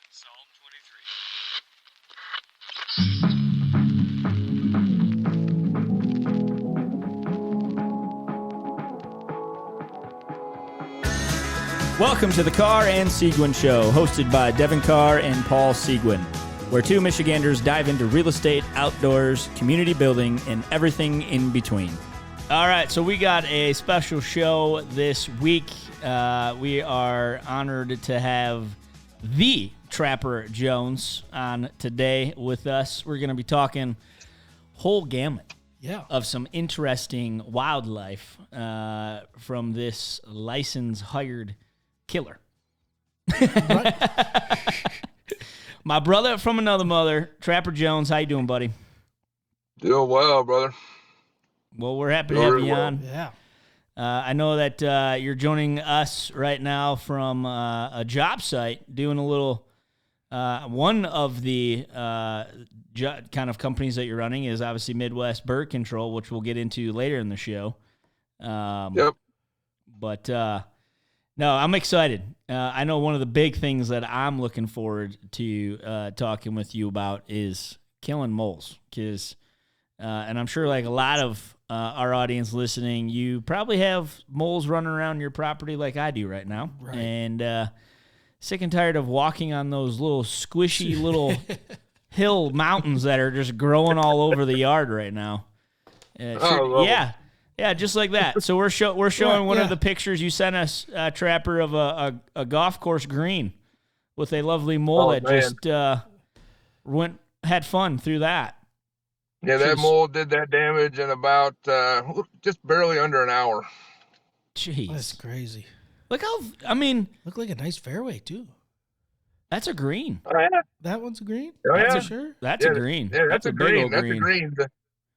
Psalm 23. Welcome to the Carr and Seguin Show, hosted by Devon Carr and Paul Seguin, where two Michiganders dive into real estate, outdoors, community building, and everything in between. All right, so we got a special show this week. We are honored to have the Trapper Jones on today with us. We're going to be talking whole gamut of some interesting wildlife from this licensed hired killer. My brother from another mother, Trapper Jones. How you doing, buddy? Doing well, brother. Well, we're happy to have you on. Yeah. I know that you're joining us right now from a job site, doing a little. One of the kind of companies that you're running is obviously Midwest Bird Control, which we'll get into later in the show. Yep. But no, I'm excited. I know one of the big things that I'm looking forward to talking with you about is killing moles, because, and I'm sure like a lot of our audience listening, you probably have moles running around your property like I do right now, right. And sick and tired of walking on those little squishy little hill mountains that are just growing all over the yard right now. Yeah, just like that. So we're showing one of the pictures you sent us, Trapper, of a golf course green with a lovely mole just had fun through that. Yeah, that mole did that damage in about just barely under an hour. Jeez, That's crazy. Look Looked like a nice fairway too. That's a green. Oh, yeah. That one's a green? Oh, yeah. For sure. That's a green. Yeah, that's a big green. old That's a green.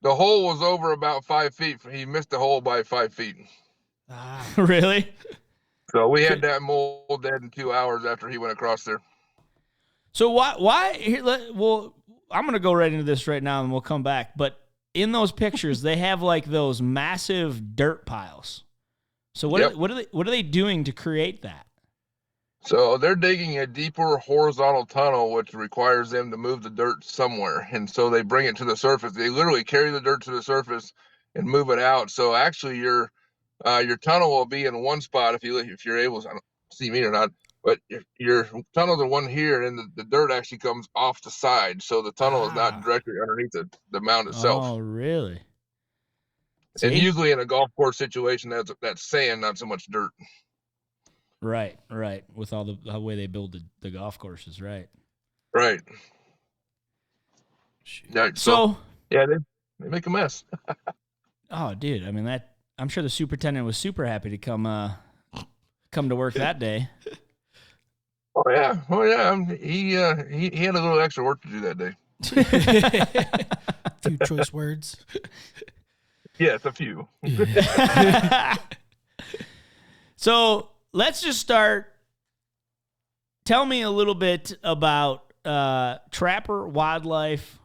The hole was over about 5 feet. He missed the hole by 5 feet. Ah. Really? So we had that mole dead in 2 hours after he went across there. So why well, I'm going to go right into this right now and we'll come back. But in those pictures, they have like those massive dirt piles. So what are they doing to create that? So they're digging a deeper horizontal tunnel, which requires them to move the dirt somewhere. And so they bring it to the surface. They literally carry the dirt to the surface and move it out. So actually your tunnel will be in one spot if you're able to see me or not. But your tunnel's in one here, and the dirt actually comes off the side. So the tunnel is not directly underneath the mound itself. Oh, really? And See? usually in a golf course situation, that's sand, not so much dirt. Right. With all the way they build the golf courses, right? Right. Yeah, so yeah, they make a mess. Oh, dude, I mean I'm sure the superintendent was super happy to come to work that day. Oh yeah. He had a little extra work to do that day. A few choice words. Yes, a few. So let's just start. Tell me a little bit about Trapper Wildlife,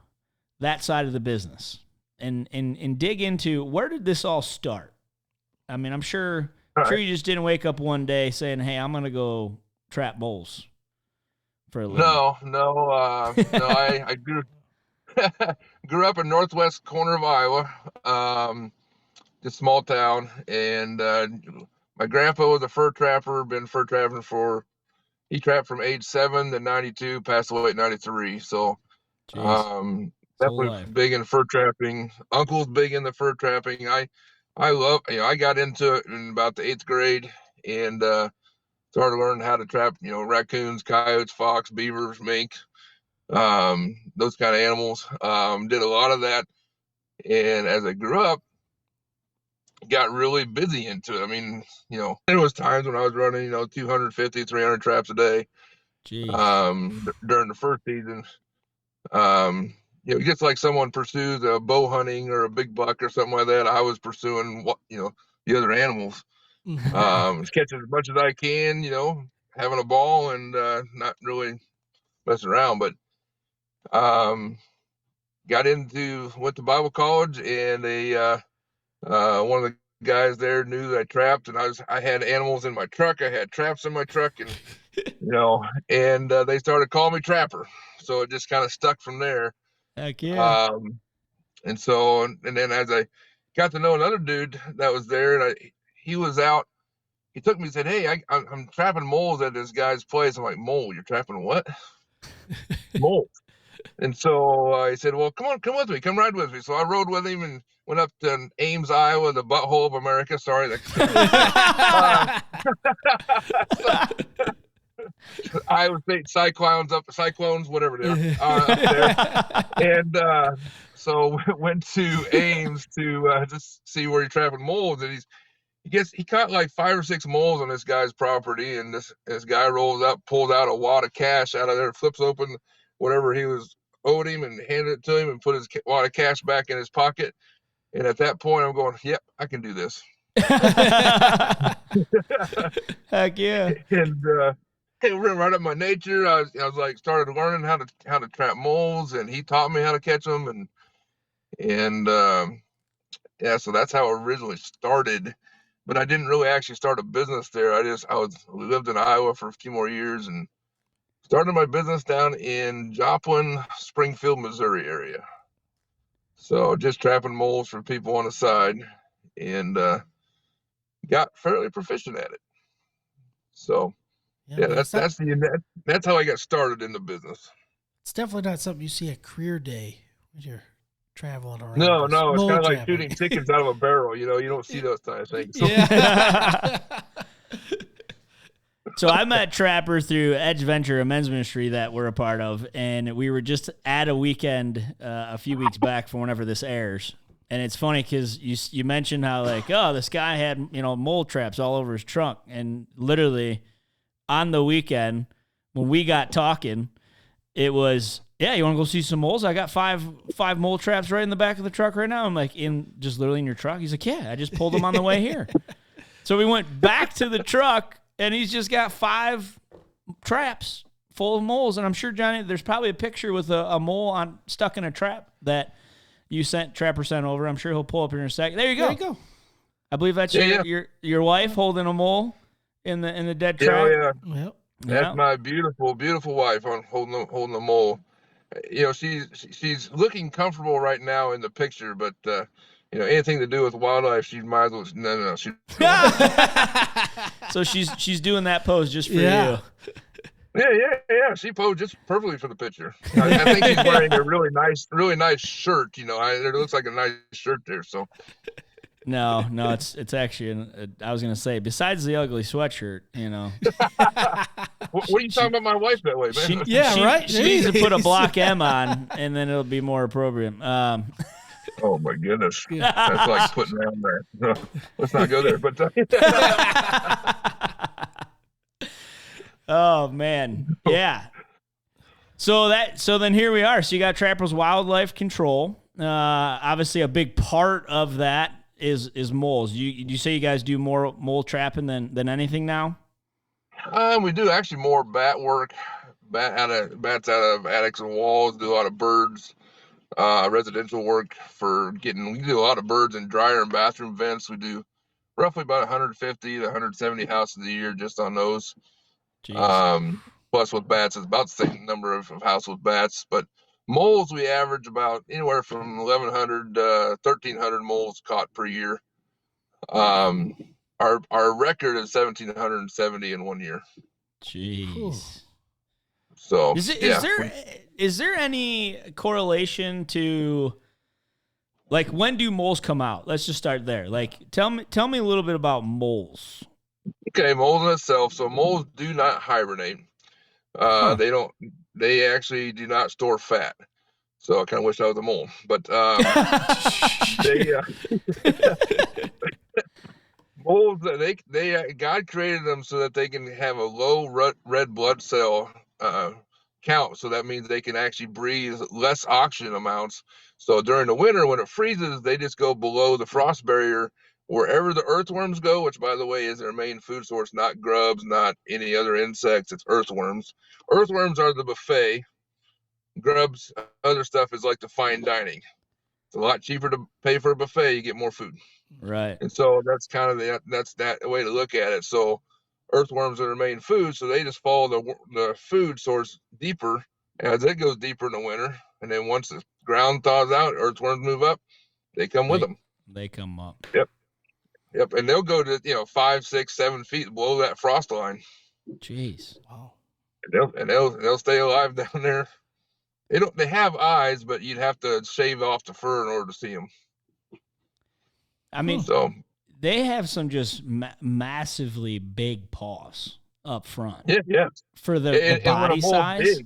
that side of the business, and dig into where did this all start? I mean, I'm sure you just didn't wake up one day saying, "Hey, I'm gonna go trap moles for a living." No. I grew up in northwest corner of Iowa, just small town, and my grandpa was a fur trapper. Been fur trapping he trapped from age 7 to 92. Passed away at 93. So, definitely big in fur trapping. Uncle's big in the fur trapping. I love. I got into it in about the 8th grade, and started learning how to trap. Raccoons, coyotes, fox, beavers, mink. Those kind of animals. Did a lot of that, and as I grew up, got really busy into it. I mean, there was times when I was running, 250, 300 traps a day. During the first season. Just like someone pursues a bow hunting or a big buck or something like that, I was pursuing the other animals. Just catching as much as I can, having a ball and not really messing around. But went to Bible college, and one of the guys there knew that I trapped, and I had animals in my truck. I had traps in my truck, and they started calling me Trapper. So it just kind of stuck from there. Heck yeah. And then as I got to know another dude that was there, and he was out. He took me and said, "Hey, I'm trapping moles at this guy's place." I'm like, "Mole? You're trapping what?" Moles. And so he said, "Well, come with me, come ride with me." So I rode with him and went up to Ames, Iowa, the butthole of America. Sorry, Iowa State Cyclones, whatever they are, up there. And so went to Ames to just see where he's trapping moles, and he caught like 5 or 6 moles on this guy's property, and this guy rolls up, pulls out a wad of cash out of there, flips open whatever he was owed him, and handed it to him, and put his wad of cash back in his pocket. And at that point, I'm going, "Yep, I can do this." Heck yeah. And it ran right up my nature. I was like, started learning how to trap moles, and he taught me how to catch them, and so that's how it originally started. But I didn't really actually start a business there. We lived in Iowa for a few more years and started my business down in Joplin, Springfield, Missouri area. So just trapping moles for people on the side, and got fairly proficient at it. So that's how I got started in the business. It's definitely not something you see at career day when you're traveling around. No, it's kind of like shooting chickens out of a barrel. You don't see those kind of things. Yeah. So I met Trapper through Edge Venture, a men's ministry that we're a part of, and we were just at a weekend a few weeks back for whenever this airs. And it's funny because you mentioned how this guy had mole traps all over his trunk, and literally on the weekend when we got talking, it was, "Yeah, you want to go see some moles? I got five mole traps right in the back of the truck right now." I'm like, literally in your truck? He's like, "Yeah, I just pulled them on the way here." So we went back to the truck, and he's just got 5 traps full of moles. And I'm sure, Johnny, there's probably a picture with a mole stuck in a trap that you Trapper sent over. I'm sure he'll pull up here in a second. There you go. I believe that's your wife holding a mole in the dead trap. Yeah. Yep. That's my beautiful, beautiful wife holding the mole. She's looking comfortable right now in the picture, but anything to do with wildlife, she might as well. No. So she's doing that pose just for you. Yeah. She posed just perfectly for the picture. I think she's wearing a really nice shirt. There looks like a nice shirt there. So. No, it's actually. I was gonna say, besides the ugly sweatshirt, What are you talking about my wife that way, man? Right. She needs to put a block M on, and then it'll be more appropriate. Oh my goodness, that's like putting down there. No, let's not go there. But oh man, yeah. So then here we are. So you got Trapper's Wildlife Control. Obviously, a big part of that is moles. You say you guys do more mole trapping than anything now? We do actually more bat work, bats out of attics and walls. Do a lot of birds, residential work we do a lot of birds in dryer and bathroom vents. We do roughly about 150 to 170 houses a year just on those. Jeez. Plus with bats, it's about the same number of houses with bats. But moles, we average about anywhere from 1,100 to 1,300 moles caught per year. Our record is 1,770 in 1 year. Jeez. So is there any correlation to when do moles come out? Let's just start there. Tell me a little bit about moles. Okay, moles in itself. So moles do not hibernate. They actually do not store fat. So I kind of wish I was a mole, but moles, God created them so that they can have a low red blood cell count. So that means they can actually breathe less oxygen amounts. So during the winter, when it freezes, they just go below the frost barrier. Wherever the earthworms go, which by the way is their main food source, not grubs, not any other insects, it's earthworms. Earthworms are the buffet. Grubs, other stuff is like the fine dining. It's a lot cheaper to pay for a buffet. You get more food. Right. And so that's kind of that's that way to look at it. So earthworms are their main food, so they just follow the food source deeper as it goes deeper in the winter. And then once the ground thaws out, earthworms move up. They come with them. They come up. Yep, and they'll go to 5, 6, 7 feet below that frost line. Jeez. Wow. And they'll stay alive down there. They have eyes, but you'd have to shave off the fur in order to see them. I mean, so they have some just massively big paws up front. Yeah. For the body size. Big,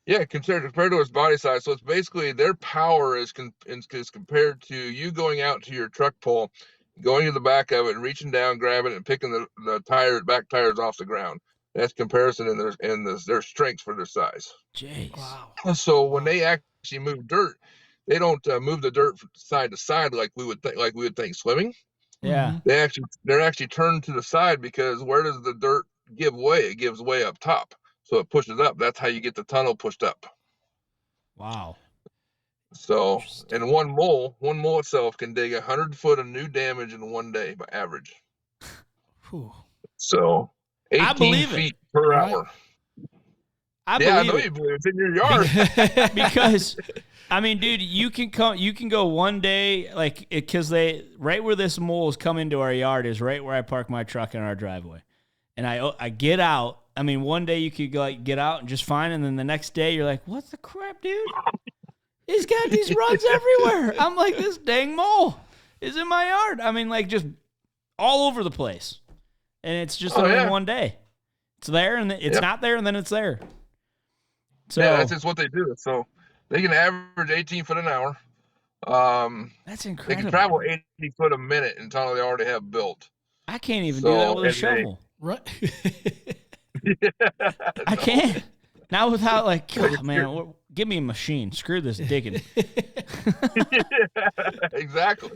yeah, compared to its body size. So it's basically their power is compared to you going out to your truck pole, going to the back of it and reaching down, grabbing it and picking the back tires off the ground. That's comparison in their strength for their size. Jeez. Wow. So when they actually move dirt, they don't move the dirt from side to side like we would think swimming. Yeah. They're actually turned to the side because where does the dirt give way? It gives way up top. So it pushes up. That's how you get the tunnel pushed up. Wow. So, and one mole itself can dig 100 foot of new damage in one day by average. Whew. So 18 feet per hour. I know you believe it's in your yard. Because, I mean, dude, you can go one day, like, because right where this moles come into our yard is right where I park my truck in our driveway. And I get out. I mean, one day you could go, like, get out and just fine, and then the next day you're like, what the crap, dude? He's got these runs everywhere. I'm like, this dang mole is in my yard. I mean, like, just all over the place. And it's just in one day. It's there, and it's not there, and then it's there. So that's just what they do. So they can average 18 foot an hour. That's incredible. They can travel 80 foot a minute in tunnel they already have built. I can't even do that with a shovel. Right. I can't. Not without, like, oh, man, give me a machine. Screw this digging. Exactly.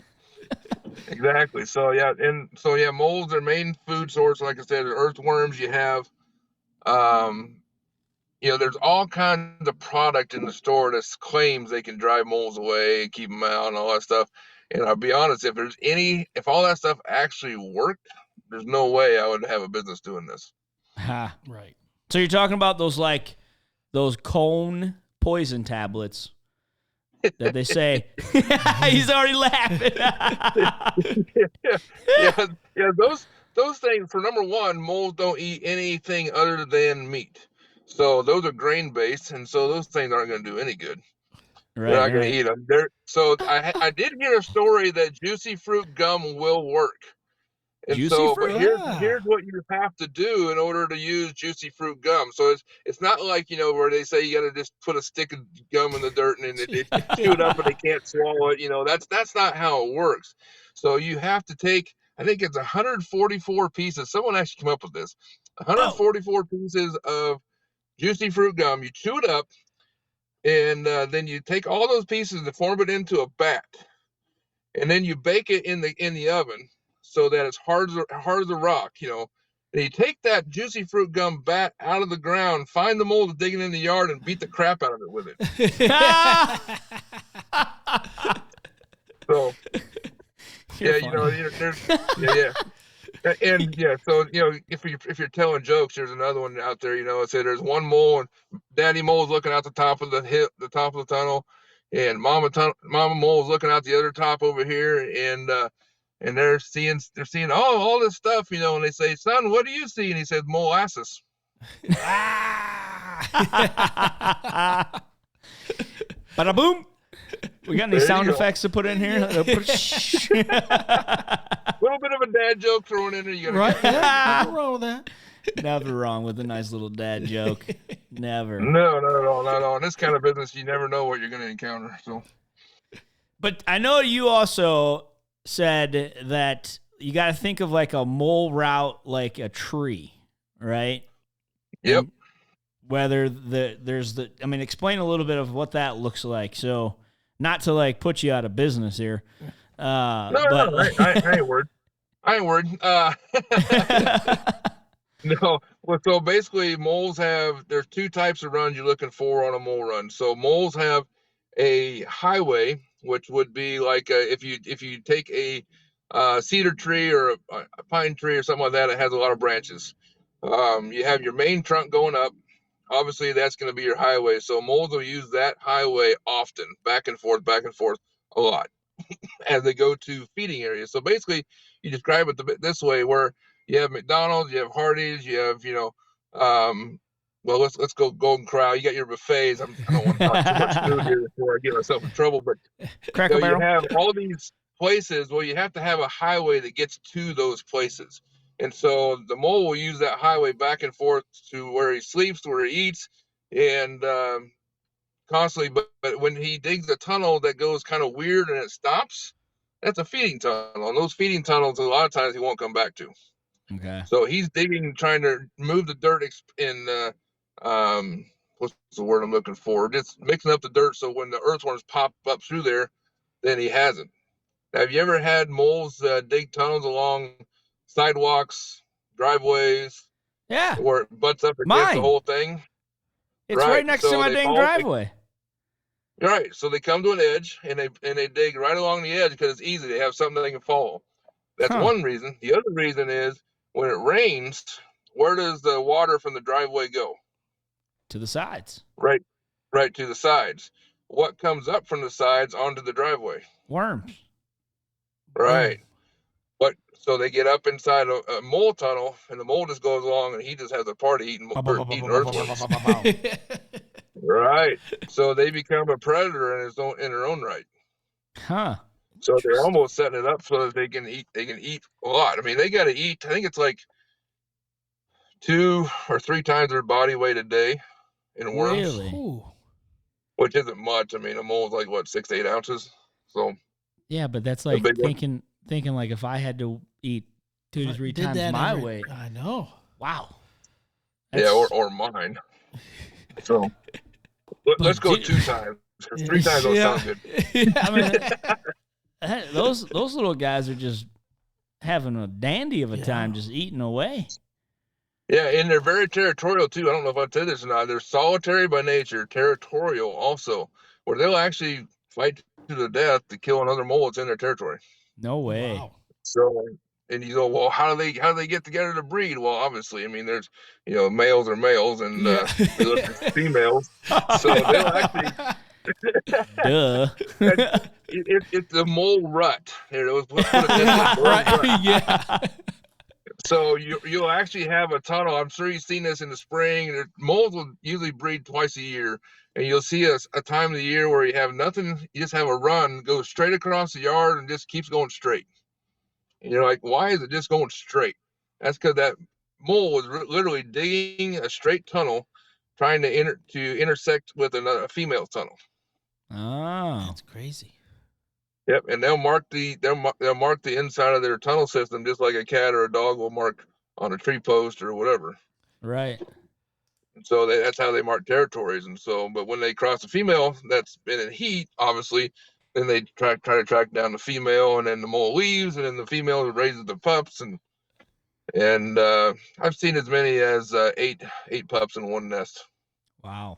So moles are main food source. Like I said, earthworms. You have, there's all kinds of product in the store that claims they can drive moles away, keep them out, and all that stuff. And I'll be honest, if all that stuff actually worked, there's no way I would have a business doing this. Right. So you're talking about those cone poison tablets that they say. He's already laughing. yeah. Those things, for number one, moles don't eat anything other than meat. So those are grain based, and so those things aren't going to do any good. Right, they're not going to eat them. I did hear a story that juicy fruit gum will work. And here's what you have to do in order to use juicy fruit gum. So it's not like, where they say you got to just put a stick of gum in the dirt and they chew it up and they can't swallow it. That's not how it works. So you have to take, I think it's 144 pieces. Someone actually came up with this. 144 pieces of juicy fruit gum. You chew it up, and then you take all those pieces and form it into a bat, and then you bake it in the oven so that it's hard as a rock. And you take that juicy fruit gum bat out of the ground, find the mole digging in the yard, and beat the crap out of it with it. So And so if you're telling jokes, there's another one out there. It said there's one mole, and Daddy Mole's looking out the top of the top of the tunnel, and Mama Mole's looking out the other top over here, and they're seeing all this stuff, and they say, "Son, what do you see?" And he said, "Molasses." Bada boom. We got any sound effects to put in here? A little bit of a dad joke thrown in there. You right? Yeah, nothing wrong with that. Never wrong with a nice little dad joke. Never. No, not at all. Not at all. In this kind of business, you never know what you're going to encounter. So, but I know you also said that you got to think of like a mole route, like a tree, right? Yep. And whether explain a little bit of what that looks like. So, not to like put you out of business here. I ain't worried. No. Well, so basically moles there's two types of runs you're looking for on a mole run. So moles have a highway, which would be like if you take a cedar tree or a pine tree or something like that, it has a lot of branches. You have your main trunk going up. Obviously, that's going to be your highway. So moles will use that highway often, back and forth, a lot as they go to feeding areas. So basically, you describe it this way: where you have McDonald's, you have Hardee's, you have well, let's go Golden Corral. You got your buffets. I don't want to talk too much food here before I get myself in trouble. But Cracker you Barrel. have all these places. Well, you have to have a highway that gets to those places. And so the mole will use that highway back and forth to where he sleeps, to where he eats, and constantly. But when he digs a tunnel that goes kind of weird and it stops, that's a feeding tunnel. And those feeding tunnels, a lot of times, he won't come back to. Okay. So he's digging, trying to move the dirt in what's the word I'm looking for? Just mixing up the dirt so when the earthworms pop up through there, then he hasn't. Now, have you ever had moles dig tunnels along sidewalks, driveways, Yeah. where it butts up against the whole thing? It's right next to my dang driveway. Right. So they come to an edge and they dig right along the edge because it's easy. They have something they can follow. That's one reason. The other reason is when it rains, where does the water from the driveway go? To the sides. Right to the sides. What comes up from the sides onto the driveway? Worms. Right. So they get up inside a mole tunnel, and the mole just goes along, and he just has a party eating earthworms. Right. So they become a predator in their own right. Huh. So they're almost setting it up so that they can eat. They can eat a lot. I mean, they got to eat. I think it's like 2 or 3 times their body weight a day in worms. Really? Ooh. Which isn't much. I mean, a mole's like what, 6 to 8 ounces. So yeah, but that's like thinking like if I had to eat 2 to 3 times my weight. I know. Wow. Yeah, or mine. So let's go 2 times. 3 times don't sound good. I mean, those little guys are just having a dandy of a time, just eating away. Yeah, and they're very territorial too. I don't know if I said this or not. They're solitary by nature, territorial also, where they'll actually fight to the death to kill another mole that's in their territory. No way. Wow. So, and you go, well, how do they get together to breed? Well, obviously, I mean, there's males are males and females, so they'll actually. Duh. It's the mole rut. Here, let's put it this way. Right. Yeah. So you'll actually have a tunnel. I'm sure you've seen this in the spring. Moles will usually breed twice a year, and you'll see a time of the year where you have nothing. You just have a run, goes straight across the yard, and just keeps going straight. And you're like, why is it just going straight? That's because that mole was literally digging a straight tunnel, trying to intersect with a female tunnel. Oh, that's crazy. Yep, and they'll mark the inside of their tunnel system just like a cat or a dog will mark on a tree post or whatever. Right. And so that's how they mark territories. And so, but when they cross a female that's been in heat, obviously, then they try to track down the female, and then the mole leaves, and then the female raises the pups, and I've seen as many as eight pups in one nest. Wow.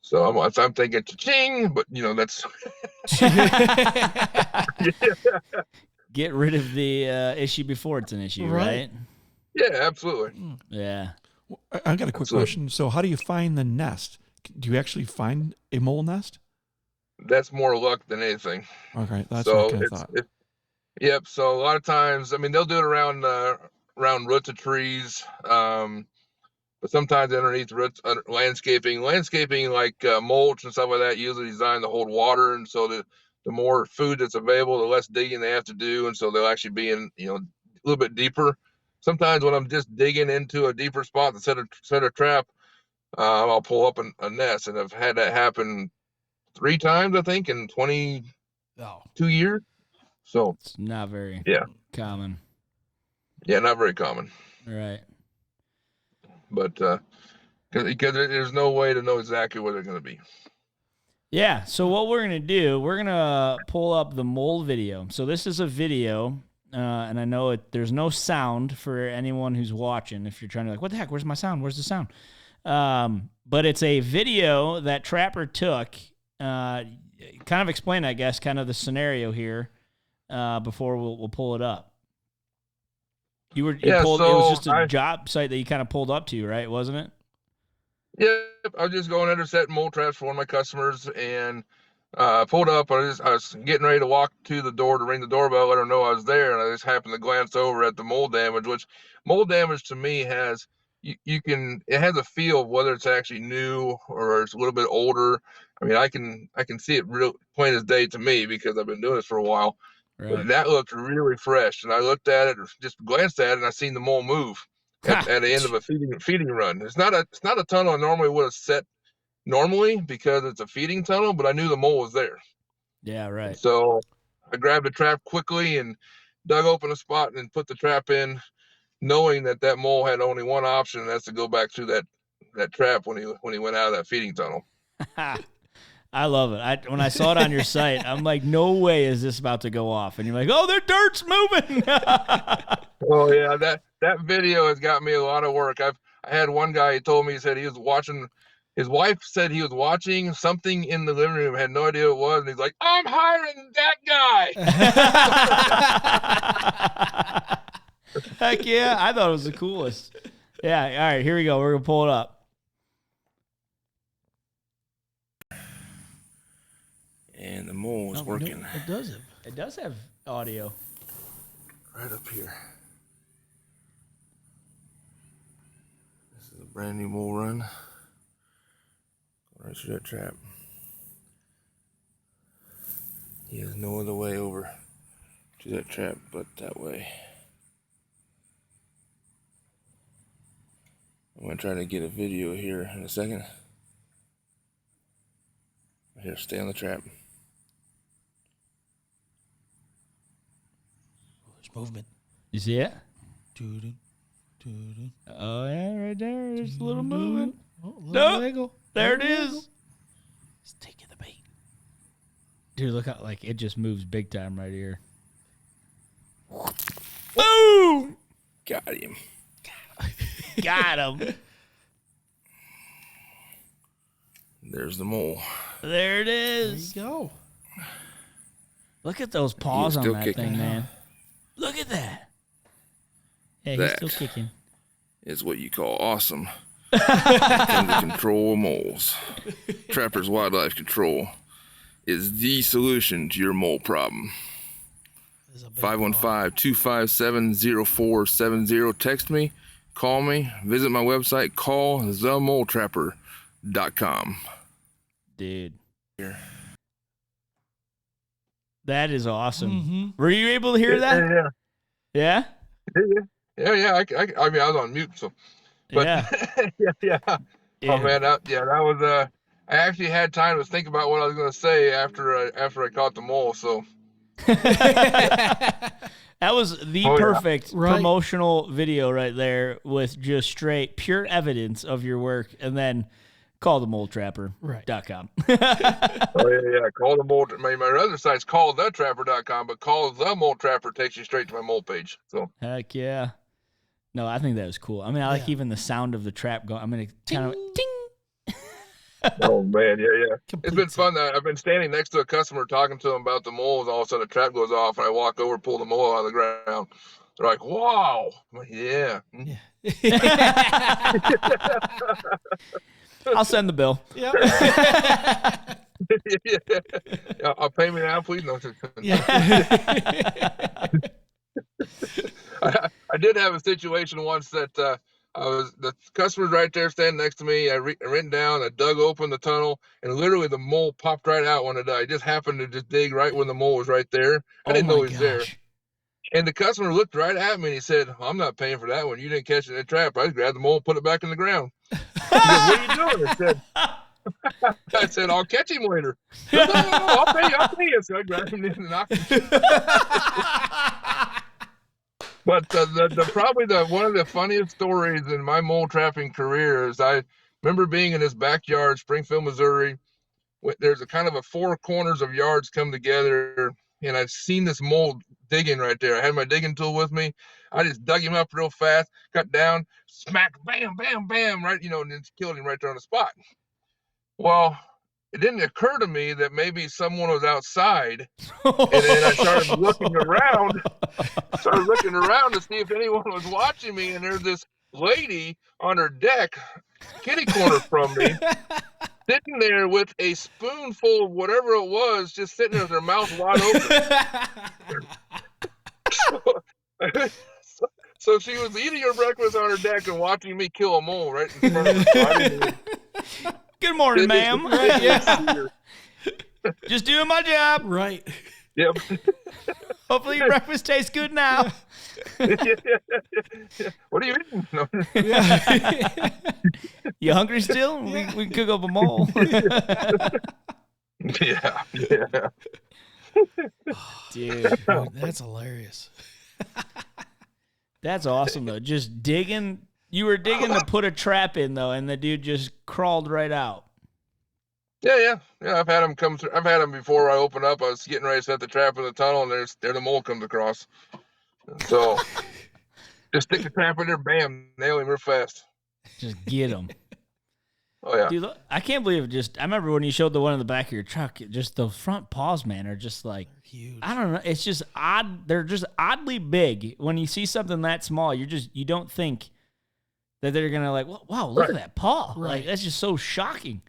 So I'm thinking cha-ching, but that's get rid of the issue before it's an issue, right? Yeah, absolutely. Yeah. I got a quick question. So how do you find the nest? Do you actually find a mole nest? That's more luck than anything. Okay, that's what I thought. Yep. So a lot of times, I mean, they'll do it around roots of trees, but sometimes underneath roots, landscaping like mulch and stuff like that, usually designed to hold water, and so the more food that's available, the less digging they have to do, and so they'll actually be in a little bit deeper. Sometimes when I'm just digging into a deeper spot to set a trap, I'll pull up a nest, and I've had that happen 3 times, I think, in 22 years. So it's not very common. Yeah, not very common. Right. But because there's no way to know exactly where they're going to be. Yeah. So what we're going to do, we're going to pull up the mole video. So this is a video, and I know there's no sound for anyone who's watching. If you're trying to what the heck, where's my sound? Where's the sound? But it's a video that Trapper took kind of explain, I guess, kind of the scenario here before we'll pull it up. You pulled. It was just a job site that you kind of pulled up to, right? Wasn't it? Yeah, I was just going in there setting mole traps for one of my customers, and pulled up. I was getting ready to walk to the door to ring the doorbell, let her know I was there, and I just happened to glance over at the mold damage. Which mold damage to me has it has a feel of whether it's actually new or it's a little bit older. I mean, I can see it real plain as day to me because I've been doing this for a while. Right. But that looked really fresh, and I looked at it, just glanced at it, and I seen the mole move at the end of a feeding run. It's not a tunnel I normally would have set normally because it's a feeding tunnel, but I knew the mole was there. Yeah, right. And so I grabbed the trap quickly and dug open a spot and put the trap in, knowing that mole had only one option, and that's to go back through that trap when he went out of that feeding tunnel. I love it. When I saw it on your site, I'm like, no way is this about to go off. And you're like, oh, their dirt's moving. Oh yeah, that video has got me a lot of work. I had one guy, he told me, he said he was watching, his wife said he was watching something in the living room, had no idea what it was, and he's like, I'm hiring that guy. Heck yeah, I thought it was the coolest. Yeah, all right, here we go. We're going to pull it up. And the mole is working. No, it does have. It does have audio. Right up here. This is a brand new mole run. Right through that trap. He has no other way over to that trap but that way. I'm going to try to get a video here in a second. Here, stay on the trap. There's movement. You see it? Doo-doo, doo-doo. Oh, yeah, right there. There's a little movement. Oh, little wiggle. There it Little is. wiggle. He's taking the bait. Dude, look how, like, it just moves big time right here. Boom! Got him. Got him. There's the mole. There it There is. you go. Look at those paws on still that kicking. thing, man. Look at that. Yeah, he's That. still kicking. Is what you call awesome. When it comes to control of moles. Trappers Wildlife Control is the solution to your mole problem. There's a big paw. 515-257-0470. Text me, call me, visit my website, callthemoletrapper.com. Dude. Here. That is awesome. Mhm. Were you able to hear that? Yeah. Yeah? Yeah. I mean, I was on mute, so. But Yeah. yeah. Oh man, that was I actually had time to think about what I was going to say after I caught the mole. So That was the Oh, yeah. perfect Right. promotional video right there with just straight pure evidence of your work, and then call the moletrapper.com. oh yeah. Call the mole. My other site's callthetrapper.com, but call the mole trapper takes you straight to my mole page. So Heck yeah. No, I think that was cool. I mean, I like Yeah. even the sound of the trap going. I'm going to kind of ting. oh man, yeah. It's been Completes it. fun. I've been standing next to a customer talking to them about the moles. All of a sudden, the trap goes off, and I walk over, pull the mole out of the ground. They're like, "Wow, I'm like, yeah." I'll send the bill. Yeah. Yeah, I'll pay me now, please. No, I did have a situation once that the customer's right there standing next to me. I went down, I dug open the tunnel, and literally the mole popped right out when it died. I just happened to just dig right when the mole was right there. I didn't know he was there. And the customer looked right at me and he said, I'm not paying for that one. You didn't catch it in the trap. I just grabbed the mole and put it back in the ground. He goes, what are you doing? I said, I'll catch him later. He goes, no, I'll pay you. So I grabbed him and knocked him. But probably one of the funniest stories in my mole trapping career is I remember being in this backyard, Springfield, Missouri. There's a kind of a four corners of yards come together, and I've seen this mole digging right there. I had my digging tool with me. I just dug him up real fast, cut down, smack, bam, bam, bam, right, and just killed him right there on the spot. Well, it didn't occur to me that maybe someone was outside. And then I started looking around to see if anyone was watching me. And there's this lady on her deck, kitty corner from me, sitting there with a spoonful of whatever it was, just sitting there with her mouth wide open. So she was eating her breakfast on her deck and watching me kill a mole right in front of her. Good morning, ma'am. Right, yeah. Just doing my job. Right. Yep. Hopefully your breakfast tastes good now. What are you eating? No. You hungry still? We can cook up a mole. Yeah. Dude, That's hilarious. that's awesome, though. Just digging. You were digging to put a trap in, though, and the dude just crawled right out. Yeah. I've had them come through. I've had them before I open up. I was getting ready to set the trap in the tunnel, and there the mole comes across. And so just stick the trap in there, bam, nail him real fast. Just get him. Oh yeah. Dude, look, I can't believe it. Just I remember when you showed the one in the back of your truck. Just the front paws, man, are just like Huge. I don't know. It's just odd. They're just oddly big. When you see something that small, you don't think that they're gonna like. Wow, look at that paw. Right. Like that's just so shocking.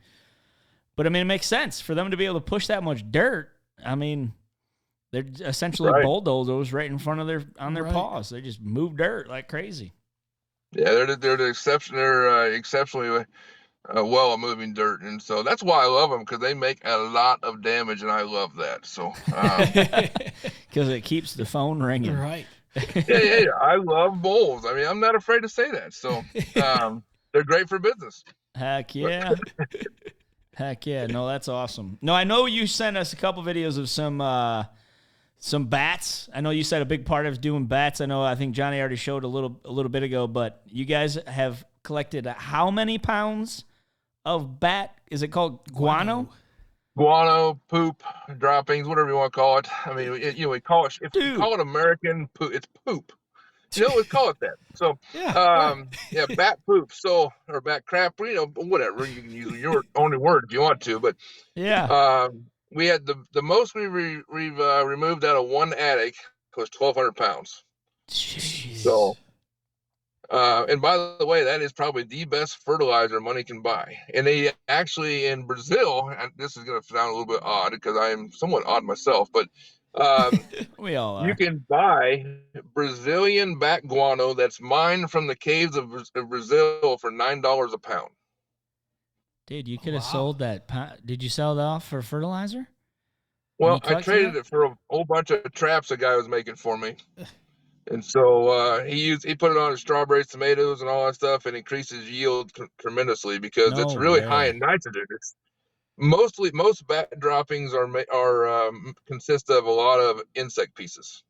But I mean, it makes sense for them to be able to push that much dirt. I mean, they're essentially bulldozers right in front of their paws. They just move dirt like crazy. Yeah, they're the exception. They're exceptionally well at moving dirt, and so that's why I love them, because they make a lot of damage, and I love that. So Because it keeps the phone ringing. Right. yeah, I love moles. I mean, I'm not afraid to say that. So they're great for business. Heck yeah. Heck yeah. No, that's awesome. No, I know you sent us a couple videos of some bats. I know you said a big part of doing bats. I think Johnny already showed a little bit ago, but you guys have collected how many pounds of bat? Is it called guano? Guano, poop, droppings, whatever you want to call it. I mean, we call it, if you call it American poop, it's poop. We call it that. So, bat poop. So, or bat crap, whatever. You can use your only word if you want to, but we had the most we've removed out of one attic was 1,200 pounds. Jeez. So, and by the way, that is probably the best fertilizer money can buy. And they actually in Brazil, and this is going to sound a little bit odd because I am somewhat odd myself, but we all are. You can buy Brazilian bat guano that's mined from the caves of Brazil for $9 a pound. Dude, you could have sold that. Did you sell that off for fertilizer? Well, I traded it for a whole bunch of traps a guy was making for me. And so he put it on his strawberries, tomatoes, and all that stuff, and increases yield tremendously because it's really high in nitrogen. Most bat droppings consist of a lot of insect pieces.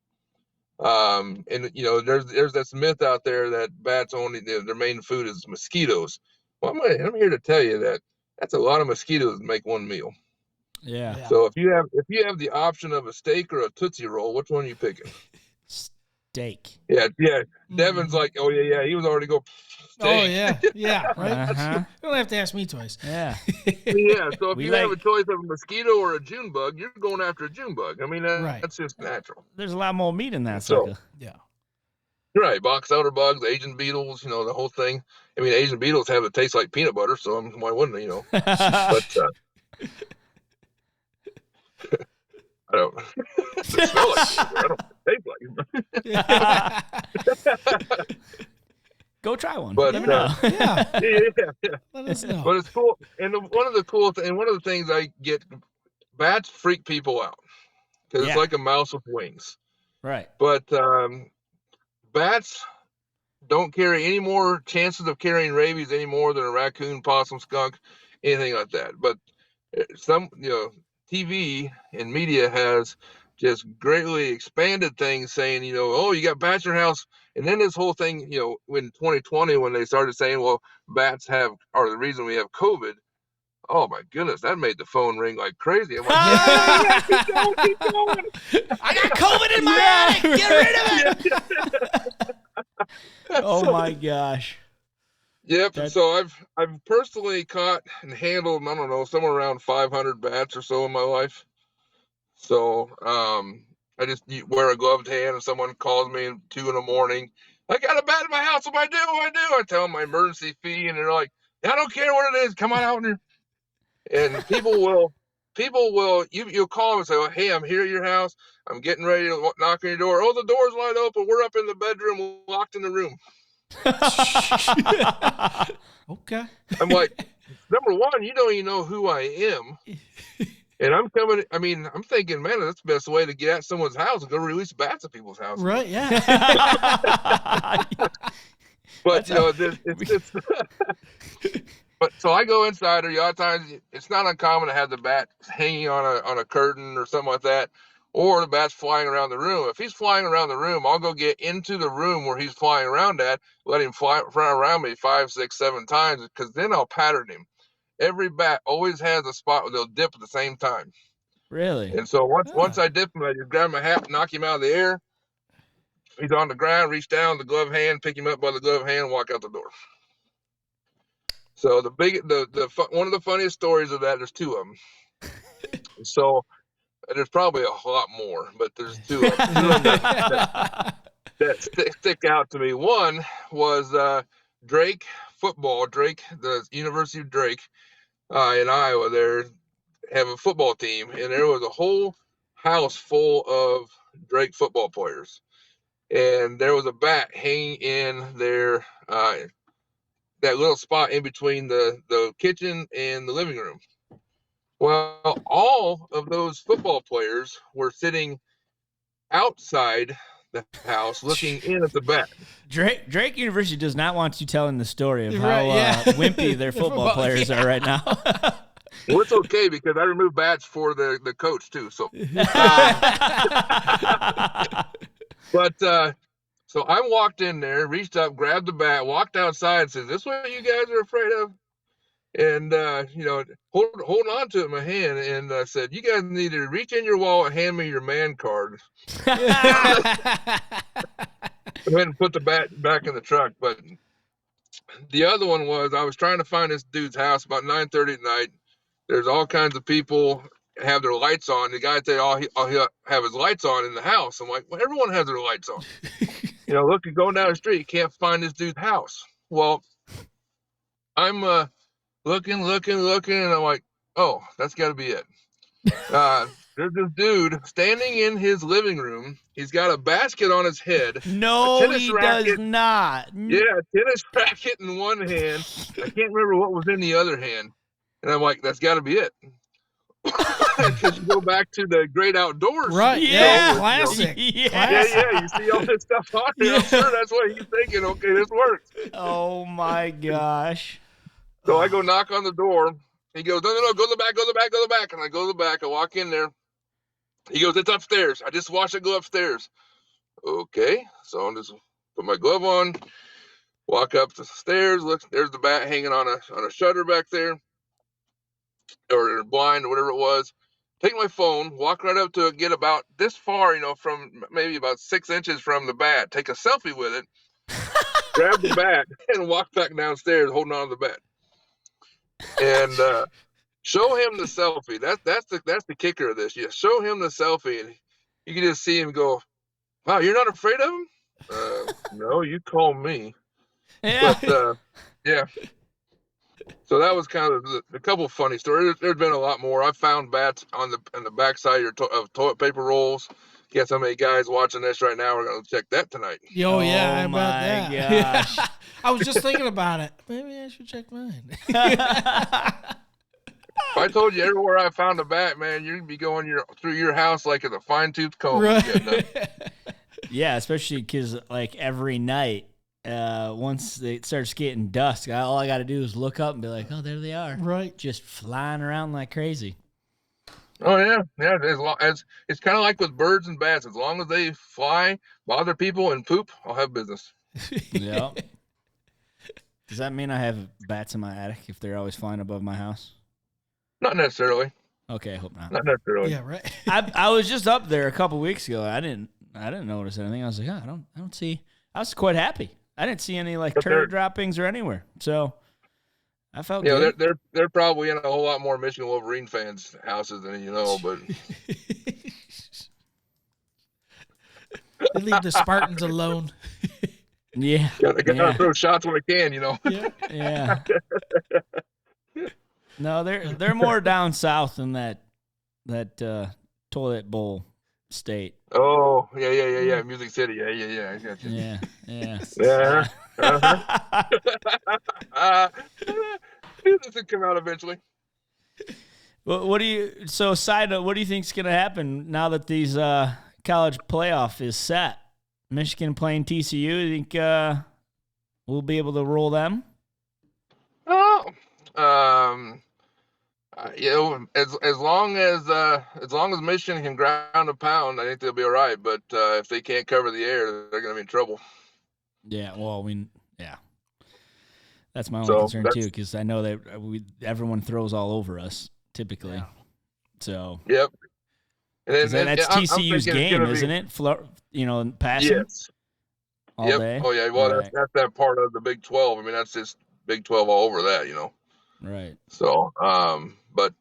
And there's this myth out there that bats only their main food is mosquitoes. Well, I'm here to tell you that that's a lot of mosquitoes to make one meal. Yeah. So if you have the option of a steak or a Tootsie Roll, which one are you picking? Steak. Yeah. Devon's like, oh yeah, he was already go. Steak. Oh yeah, right. Uh-huh. You don't have to ask me twice. Yeah. Yeah. So if you have a choice of a mosquito or a June bug, you're going after a June bug. I mean, that's just natural. There's a lot more meat in that sucker. Yeah. Right, box elder bugs, Asian beetles, the whole thing. I mean, Asian beetles have a taste like peanut butter, so why wouldn't they? But I don't. They smell like peanut butter. I don't taste like them. Go try one. But let me know. yeah. Let us know. But it's cool, and one of the things I get, bats freak people out because it's like a mouse with wings. Right. But bats don't carry any more chances of carrying rabies any more than a raccoon, possum, skunk, anything like that. But some, TV and media has just greatly expanded things, saying, oh, you got bats in your house. And then this whole thing, in 2020, when they started saying, well, bats are the reason we have COVID. Oh my goodness, that made the phone ring like crazy. I'm like, keep going. I got COVID in my attic. Get rid of it. Oh my gosh. Yep. That- So I've personally caught and handled, I don't know, somewhere around 500 bats or so in my life. So I just wear a gloved hand, and someone calls me at 2 in the morning. I got a bat in my house. What do I do? What do I do? I tell them my emergency fee, and they're like, I don't care what it is. Come on out here. And you'll call them and say, oh, hey, I'm here at your house. I'm getting ready to knock on your door. Oh, the door's wide open. We're up in the bedroom, locked in the room. Okay. I'm like, number one, you don't even know who I am. And I'm thinking, man, that's the best way to get at someone's house and go release bats at people's houses. Right. Yeah. But, it's but so I go inside, or a lot of times it's not uncommon to have the bat hanging on a curtain or something like that, or the bat's flying around the room. If he's flying around the room, I'll go get into the room where he's flying around at, let him fly around me 5, 6, 7 times, because then I'll pattern him. Every bat always has a spot where they'll dip at the same time. Really? And so once I dip him, I just grab my hat, knock him out of the air. He's on the ground, reach down, the glove hand, pick him up by the glove hand, and walk out the door. So one of the funniest stories of that, there's 2 of them. So there's probably a lot more, but there's 2 of them. 2 of them that stick out to me. One was Drake football. Drake, the University of Drake in Iowa, there have a football team, and there was a whole house full of Drake football players. And there was a bat hanging in their that little spot in between the kitchen and the living room. Well, all of those football players were sitting outside the house looking in at the bat. Drake University does not want you telling the story of how Right, yeah. wimpy their football players are right now. Well, it's okay because I removed bats for the coach too. So, so I walked in there, reached up, grabbed the bat, walked outside, and said, "Is this what you guys are afraid of?" And hold on to it in my hand, and I said, "You guys need to reach in your wallet, hand me your man card." Go ahead and put the bat back in the truck. But the other one was, I was trying to find this dude's house about 9:30 at night. There's all kinds of people have their lights on. The guy said, he'll have his lights on in the house. I'm like, well, everyone has their lights on. Look, you're going down the street, you can't find this dude's house. Well, I'm looking, and I'm like, oh, that's got to be it. There's this dude standing in his living room. He's got a basket on his head. No, he does not. Yeah, a tennis racket in one hand. I can't remember what was in the other hand. And I'm like, that's got to be it. Because you go back to the great outdoors. Right. Yeah. Classic. Yeah. You see all this stuff on there. I'm sure that's what he's thinking. Okay, this works. Oh, my gosh. So I go knock on the door. He goes, no, go to the back. And I go to the back. I walk in there. He goes, it's upstairs. I just watched it go upstairs. Okay. So I'm just put my glove on, walk up the stairs. Look, there's the bat hanging on a shutter back there, or blind, or whatever it was. Take my phone, walk right up to it, get about this far, from maybe about 6 inches from the bat, take a selfie with it, grab the bat, and walk back downstairs holding on to the bat. And show him the selfie. That's the kicker of this. You show him the selfie, and you can just see him go, "Wow, you're not afraid of him?" No, you call me. Yeah. But yeah. So that was kind of a couple of funny stories. There's been a lot more. I found bats on the backside of toilet paper rolls. Guess how many guys watching this right now are going to check that tonight? Oh, yeah. How about my that? gosh. I was just thinking about it. Maybe I should check mine. If I told you everywhere I found a bat, man, you'd be going through your house like it's a fine-tooth comb. Right. Yeah, especially because, every night, once it starts getting dusk, all I got to do is look up and be like, oh, there they are. Right. Just flying around like crazy. Oh, yeah. It's kind of like with birds and bats. As long as they fly, bother people, and poop, I'll have business. Yeah. Does that mean I have bats in my attic if they're always flying above my house? Not necessarily. Okay, I hope not. Not necessarily. Yeah, right. I was just up there a couple weeks ago. I didn't notice anything. I was like, I don't see. I was quite happy. I didn't see any like But turd droppings or anywhere. So I felt You know, good. they're probably in a whole lot more Michigan Wolverine fans' houses than you know, but They leave the Spartans alone. Yeah. gotta throw shots when they can, you know. Yeah. Yeah. No, they're more down south than that toilet bowl state. Oh, yeah. Music City, yeah. I got you. Yeah. Yeah. Yeah. This will come out eventually. What do you? So, side note, what do you think's going to happen now that these college playoff is set? Michigan playing TCU. You think we'll be able to roll them? Oh, you know, as long as Michigan can ground a pound, I think they'll be all right. But if they can't cover the air, they're going to be in trouble. Yeah. Well, yeah. That's my only So, concern too, because I know that everyone throws all over us typically. Yeah. So. Yep. And that's I'm TCU's thinking game, isn't it? Passing. Yes. All day. Oh yeah. Well, Right. that's that part of the Big 12. I mean, that's just Big 12 all over that, you know. Right. So, but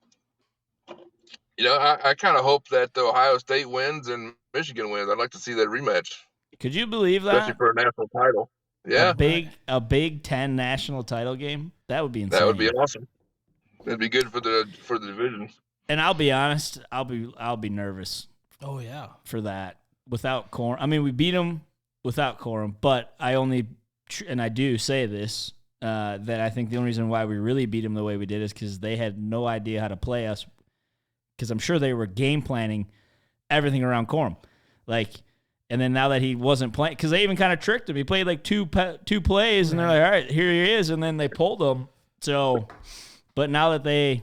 you know, I kind of hope that Ohio State wins and Michigan wins. I'd like to see that rematch, Could you believe especially that? for a national title. Yeah, A Big Ten national title game. That would be insane. that would be awesome. It'd be good for the division. And I'll be honest, I'll be nervous Oh yeah. for that without Corum. I mean, we beat them without Corum, but I do say this that I think the only reason why we really beat them the way we did is because they had no idea how to play us. Because I'm sure they were game planning everything around Corum, and then now that he wasn't playing, because they even kind of tricked him. He played like two plays, and they're like, all right, here he is, and then they pulled him. So, but now that I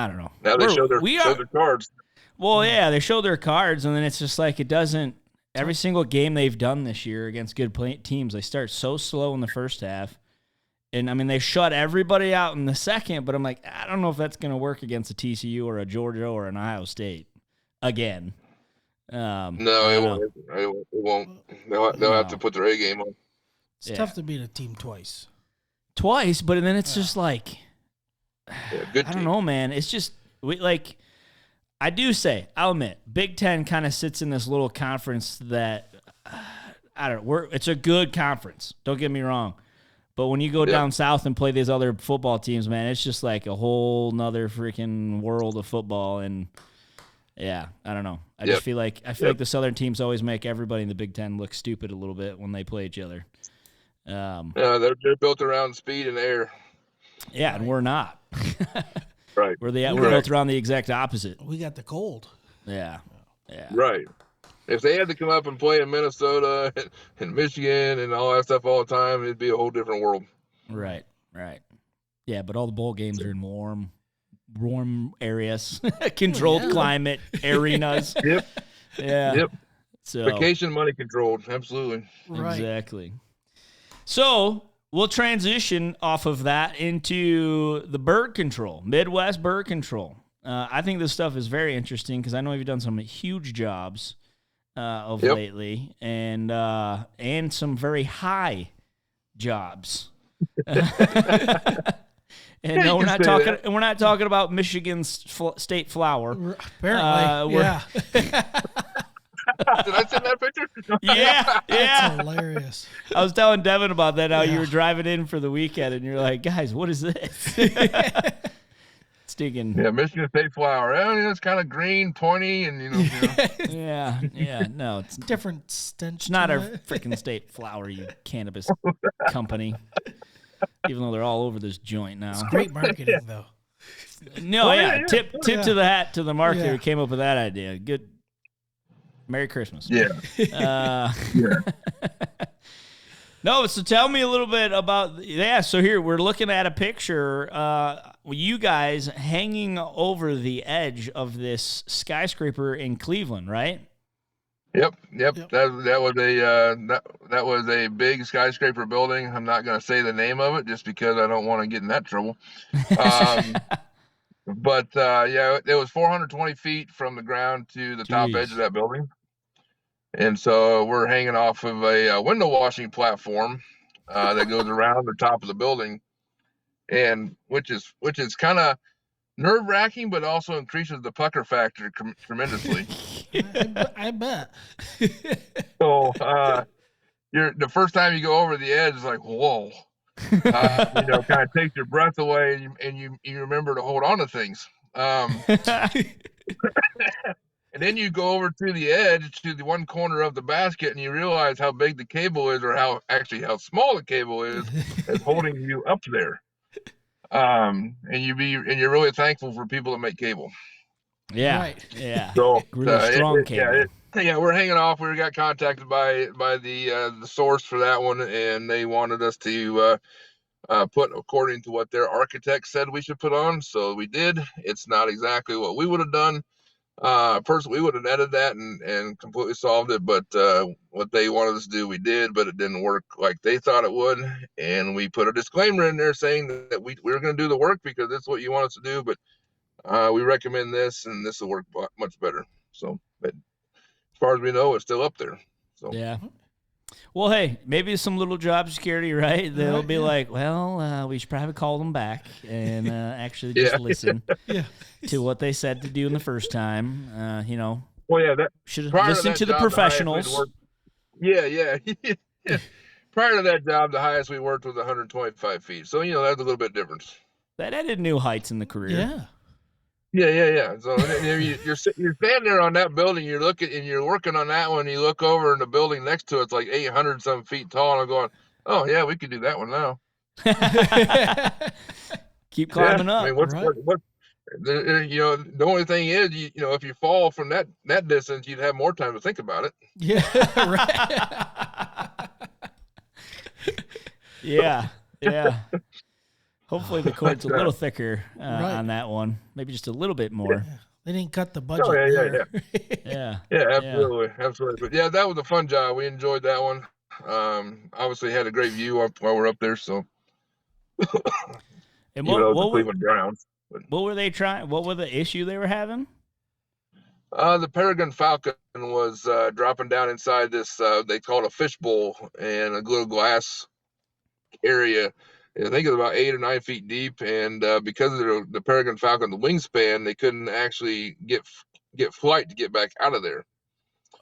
don't know. Now they show their cards. Well, yeah, they show their cards, and then it's just like it doesn't. Every single game they've done this year against good teams, they start so slow in the first half. And, I mean, they shut everybody out in the second, but I'm like, I don't know if that's going to work against a TCU or a Georgia or an Ohio State again. No, it won't. They'll have to put their A game on. It's tough to beat a team twice. Twice, but then it's just like, Good I don't know, man. It's just, I'll admit, Big Ten kind of sits in this little conference that, I don't know, it's a good conference. Don't get me wrong. But when you go down south and play these other football teams, man, it's just like a whole nother freaking world of football. And yeah, I don't know. I just feel like the Southern teams always make everybody in the Big Ten look stupid a little bit when they play each other. They're built around speed and air. Yeah, and we're not. Right. We're built around the exact opposite. We got the cold. Yeah. Right. If they had to come up and play in Minnesota and Michigan and all that stuff all the time, it'd be a whole different world. Right. Yeah, but all the bowl games are in warm areas, controlled climate arenas. Yep. Yeah. Yep. So vacation money controlled. Absolutely. Right. Exactly. So we'll transition off of that into the bird control, Midwest bird control. I think this stuff is very interesting because I know you've done some huge jobs lately, and some very high jobs. And no, we're not talking about Michigan's state flower. Apparently, yeah. Did I send that picture? Yeah. That's hilarious. I was telling Devon about that. How you were driving in for the weekend, and you're like, "Guys, what is this?" Stinking. Yeah, Michigan State flower. I mean, it's kind of green, pointy, and Yeah. No, it's Different stench. It's not to a it. freaking state flower, you cannabis company. Even though they're all over this joint now. Great marketing, though. No, Tip to the hat to the marketer who Yeah. came up with that idea. Good. Merry Christmas. Yeah. No, so tell me a little bit about so here we're looking at a picture you guys hanging over the edge of this skyscraper in Cleveland, right? Yep. That was a big skyscraper building. I'm not going to say the name of it just because I don't want to get in that trouble. But it was 420 feet from the ground to the top edge of that building. And so we're hanging off of a window washing platform that goes around the top of the building, and which is kind of nerve wracking, but also increases the pucker factor tremendously. I bet. So you're the first time you go over the edge, it's like whoa, kind of takes your breath away, and you remember to hold on to things. And then you go over to the edge to the one corner of the basket, and you realize how big the cable is, or how small the cable is, holding you up there. And you're really thankful for people that make cable. Yeah, Right. yeah. So Really strong cable. We're hanging off. We got contacted by the source for that one, and they wanted us to put according to what their architect said we should put on. So we did. It's not exactly what we would have done. Personally, we would have edited that and completely solved it, but what they wanted us to do, we did, but it didn't work like they thought it would. And we put a disclaimer in there saying that we're going to do the work because that's what you want us to do, but we recommend this, and this will work much better. So, but as far as we know, it's still up there. So yeah. Well, hey, maybe some little job security, right? They'll Right, be yeah. like, well, we should probably call them back and actually just listen to what they said to do in the first time. Well, yeah, that should prior listen that to the job, highest we'd professionals. worked- Yeah. Prior to that job, the highest we worked was 125 feet. So that's a little bit different. That added new heights in the career. Yeah. Yeah. So you're standing there on that building, you're looking and you're working on that one. You look over and the building next to it's like 800 some feet tall, and I'm going, oh yeah, we could do that one now. Keep climbing up. I mean, the only thing is, if you fall from that distance, you'd have more time to think about it. Yeah. Right. Yeah. Hopefully the cord's a little thicker Right. on that one. Maybe just a little bit more. They didn't cut the budget. Oh yeah. Yeah. Yeah, absolutely. But yeah, that was a fun job. We enjoyed that one. Obviously had a great view while we're up there. So, And the Cleveland Browns. what were they trying? What were the issue they were having? The Peregrine Falcon was dropping down inside this, they call it a fishbowl, and a little glass area. I think it's about 8 or 9 feet deep, and because of the Peregrine Falcon, the wingspan, they couldn't actually get flight to get back out of there.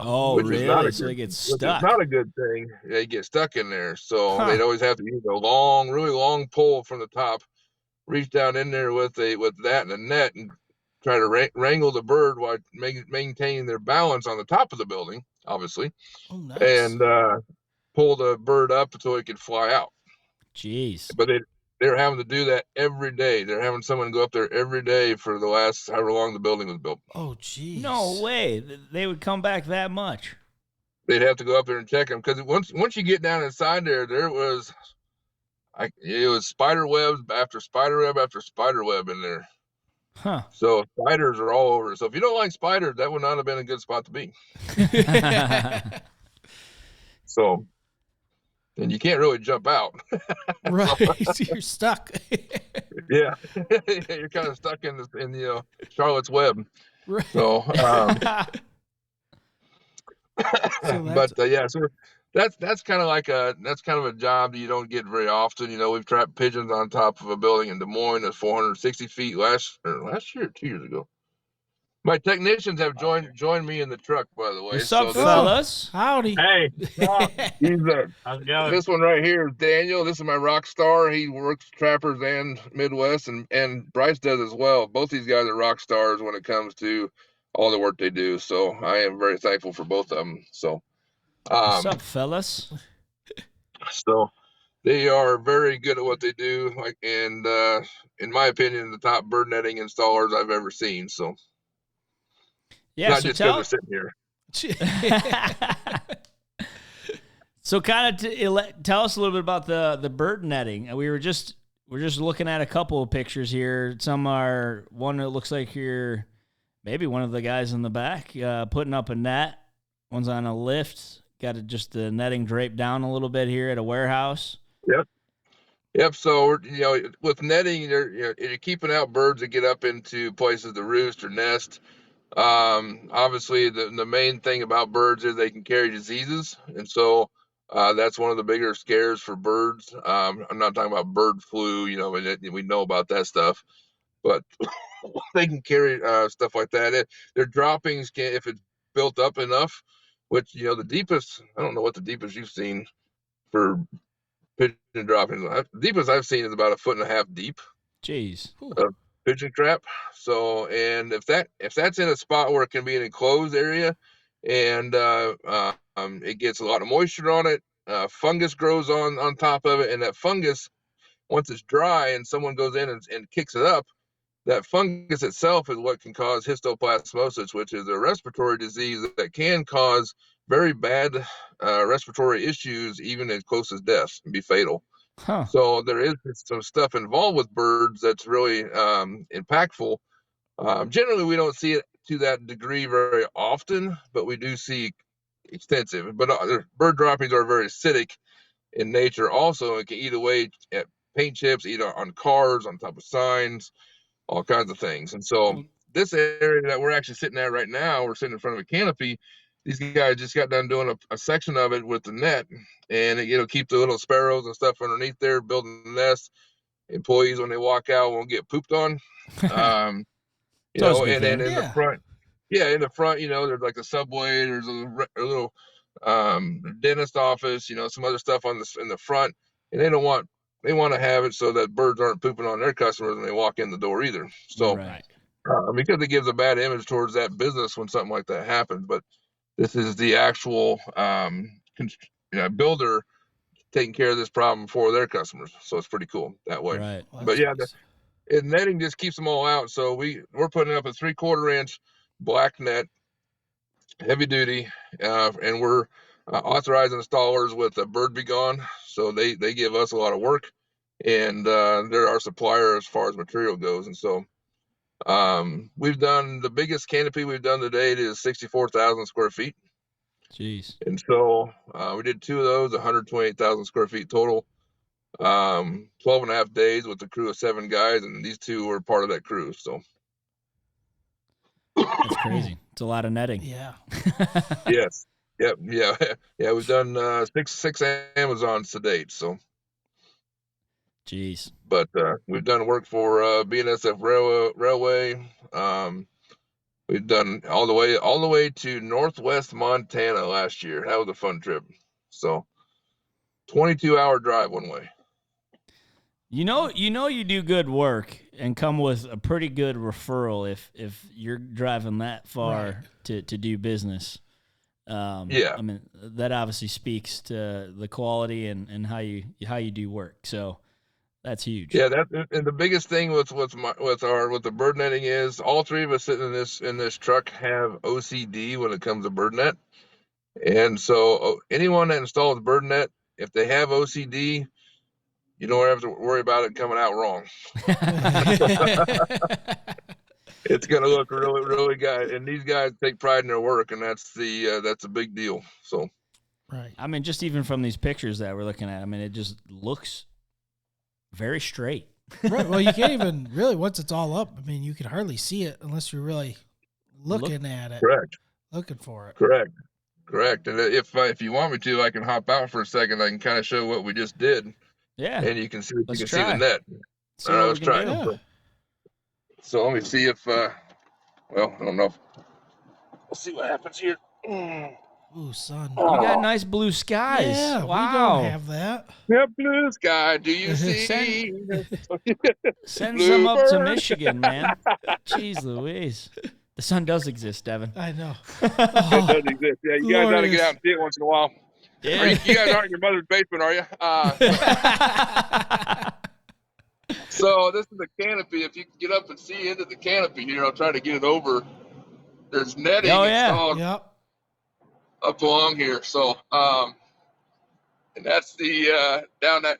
Oh, Which is not really? a So they get Which stuck. is not a good thing. They get stuck in there, so Huh. they'd always have to use a really long pole from the top, reach down in there with that and a net, and try to wrangle the bird while maintaining their balance on the top of the building, obviously, Oh, nice. and pull the bird up until it could fly out. Jeez. But they're having to do that every day. They're having someone go up there every day for the last however long the building was built. Oh, geez. No way. They would come back that much. They'd have to go up there and check them, because once you get down inside there was spider webs after spider web after spider web in there. Huh. So spiders are all over. So if you don't like spiders, that would not have been a good spot to be. So, and you can't really jump out. Right. You're stuck. Yeah, you're kind of stuck in Charlotte's Web. Right. So, that's- so that's kind of a job that you don't get very often. We've trapped pigeons on top of a building in Des Moines that's 460 feet last year, 2 years ago. My technicians have joined me in the truck, by the way. What's up, this- fellas? Howdy. Hey, How's it going? this one right here is Daniel. This is my rock star. He works trappers and Midwest, and Bryce does as well. Both these guys are rock stars when it comes to all the work they do. So I am very thankful for both of them. So, What's up, fellas? so they are very good at what they do. And in my opinion, the top bird netting installers I've ever seen. So Yeah, not so just because they're sitting here. So kind of tell us a little bit about the bird netting. We're just looking at a couple of pictures here. Some are one that looks like you're maybe one of the guys in the back putting up a net. One's on a lift. Got just the netting draped down a little bit here at a warehouse. Yep. So with netting, you're keeping out birds that get up into places to roost or nest. Obviously, the main thing about birds is they can carry diseases, and so that's one of the bigger scares for birds. I'm not talking about bird flu, we know about that stuff, but they can carry stuff like that. Their droppings can, if it's built up enough, which the deepest. I don't know what the deepest you've seen for pigeon droppings. The deepest I've seen is about 1.5 feet deep. Jeez. Pigeon trap. So, and if that's in a spot where it can be an enclosed area, and it gets a lot of moisture on it, fungus grows on top of it, and that fungus, once it's dry and someone goes in and kicks it up, that fungus itself is what can cause histoplasmosis, which is a respiratory disease that can cause very bad respiratory issues, even as close as death, and be fatal. Huh. So there is some stuff involved with birds that's really impactful. Generally, we don't see it to that degree very often, but we do see extensive. But bird droppings are very acidic in nature also. It can eat away at paint chips, eat on cars, on top of signs, all kinds of things. And so this area that we're actually sitting at right now, we're sitting in front of a canopy. These guys just got done doing a section of it with the net, and it'll keep the little sparrows and stuff underneath there, building the nest. Employees, when they walk out, won't get pooped on. And then in the front, in the front, there's like a Subway, there's a little dentist office, some other stuff in the front, and they want to have it so that birds aren't pooping on their customers when they walk in the door either. So, because it gives a bad image towards that business when something like that happens. But this is the actual builder taking care of this problem for their customers. So it's pretty cool that way. Right. Well, But and netting just keeps them all out. So we're putting up a 3/4 inch black net, heavy duty, and we're authorized installers with a Bird Be Gone. So they give us a lot of work, and they're our supplier as far as material goes. And so we've done the biggest canopy we've done to date is 64,000 square feet. Jeez. And so we did 2 of those, 128,000 square feet total. 12.5 days with a crew of 7 guys, and these 2 were part of that crew. So that's crazy. It's a lot of netting. Yeah. Yes. Yep. Yeah. We've done 6 Amazons to date. So. Jeez. But we've done work for BNSF Railway. We've done all the way to Northwest Montana last year. That was a fun trip. So 22-hour drive one way. You do good work and come with a pretty good referral if you're driving that far to do business. I mean, that obviously speaks to the quality and how you do work. So that's huge. Yeah, and the biggest thing with the bird netting is all 3 of us sitting in this truck have OCD when it comes to bird net. And so anyone that installs bird net, if they have OCD, you don't have to worry about it coming out wrong. It's going to look really, really good. And these guys take pride in their work, and that's a big deal. So, right. I mean, just even from these pictures that we're looking at, I mean, it just looks very straight. Right. Well, you can't even really, once it's all up, I mean, you can hardly see it unless you're really looking at it. Correct. Looking for it. Correct. And if you want me to, I can hop out for a second. I can kind of show what we just did. Yeah. And you can see see the net. Let's try. Yeah. So let me see if I don't know. We'll see what happens here. Ooh, sun. You got nice blue skies. Yeah, wow. we don't have that. Yeah, blue sky. Do you see? Send some up to Michigan, man. Jeez Louise. The sun does exist, Devin. I know. It does exist. Yeah, you guys got to get out and see it once in a while. Yeah. You guys aren't in your mother's basement, are you? So this is the canopy. If you can get up and see into the canopy here, I'll try to get it over. There's netting installed up along here. So, and that's the down the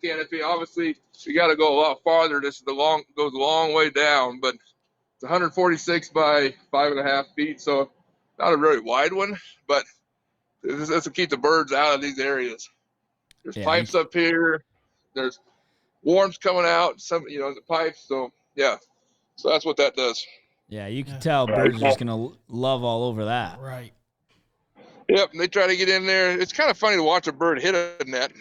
canopy. Obviously, we got to go a lot farther. This is goes a long way down, but it's 146 by 5.5 feet. So not a very wide one, but this will keep the birds out of these areas. There's pipes up here. There's worms coming out. The pipes. So yeah. So that's what that does. Yeah, you can tell birds are just gonna love all over that. Right. Yep, and they try to get in there. It's kind of funny to watch a bird hit a net.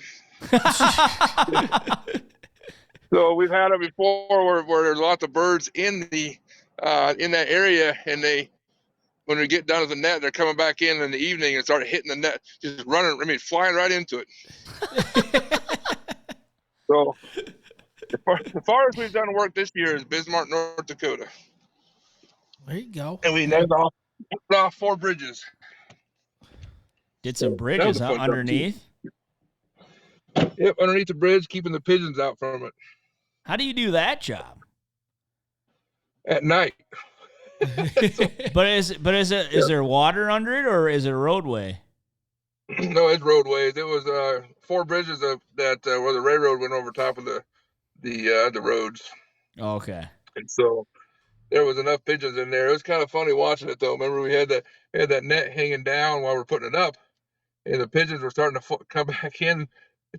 So we've had it before where there's lots of birds in that area, and when we get done with the net, they're coming back in the evening and start hitting the net, just running. I mean, flying right into it. So as far as we've done work this year is Bismarck, North Dakota, There you go. and we named off 4 bridges. Did some bridges That was a fun job, underneath. Yep, underneath the bridge, keeping the pigeons out from it How do you do that job? at night. But is there water under it, or is it a roadway? No, it's roadways. It was 4 bridges that where the railroad went over top of the roads, Okay. and so there was enough pigeons in there. It was kind of funny watching it though. Remember, we had that net hanging down while we're putting it up, and the pigeons were starting to come back in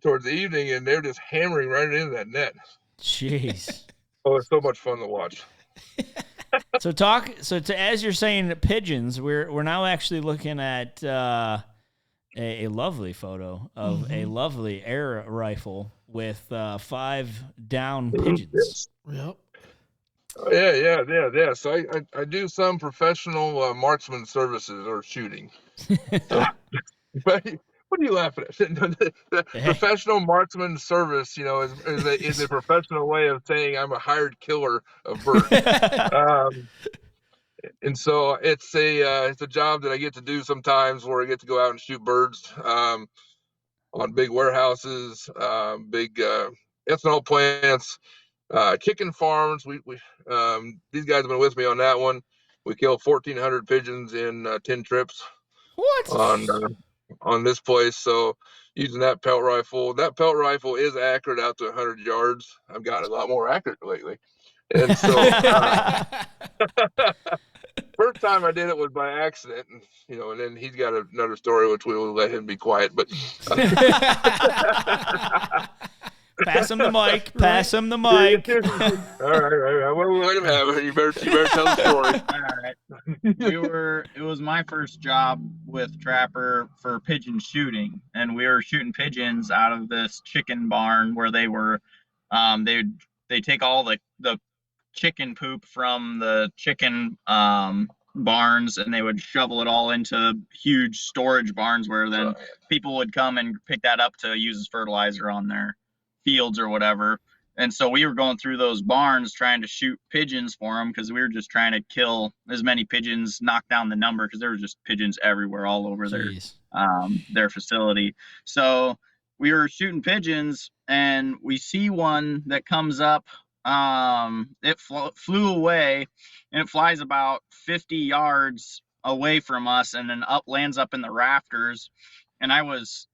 towards the evening, and they're just hammering right into that net. Jeez. Oh, it's so much fun to watch. As you're saying pigeons, we're now actually looking at a lovely photo of a lovely air rifle with 5 down pigeons. Yep. Yeah. So I do some professional marksman services or shooting. But what are you laughing at? The professional marksman service, is a professional way of saying I'm a hired killer of birds. And so it's a job that I get to do sometimes, where I get to go out and shoot birds on big warehouses, big ethanol plants, chicken farms. We these guys have been with me on that one. We killed 1,400 pigeons in 10 trips. What? On this place. So using that pelt rifle is accurate out to 100 yards. I've gotten a lot more accurate lately. And so first time I did it was by accident, and then he's got another story which we will let him be quiet. But pass him the mic. Pass him the mic. All right. We'll let him have it. You better tell the story. All right. It was my first job with Trapper for pigeon shooting, and we were shooting pigeons out of this chicken barn where they were, they take all the chicken poop from the chicken barns, and they would shovel it all into huge storage barns where then people would come and pick that up to use as fertilizer on their fields or whatever. And so we were going through those barns trying to shoot pigeons for them, because we were just trying to kill as many pigeons, knock down the number, because there were just pigeons everywhere all over their facility. So we were shooting pigeons, and we see one that comes up. It flew away, and it flies about 50 yards away from us, and then lands up in the rafters. And I was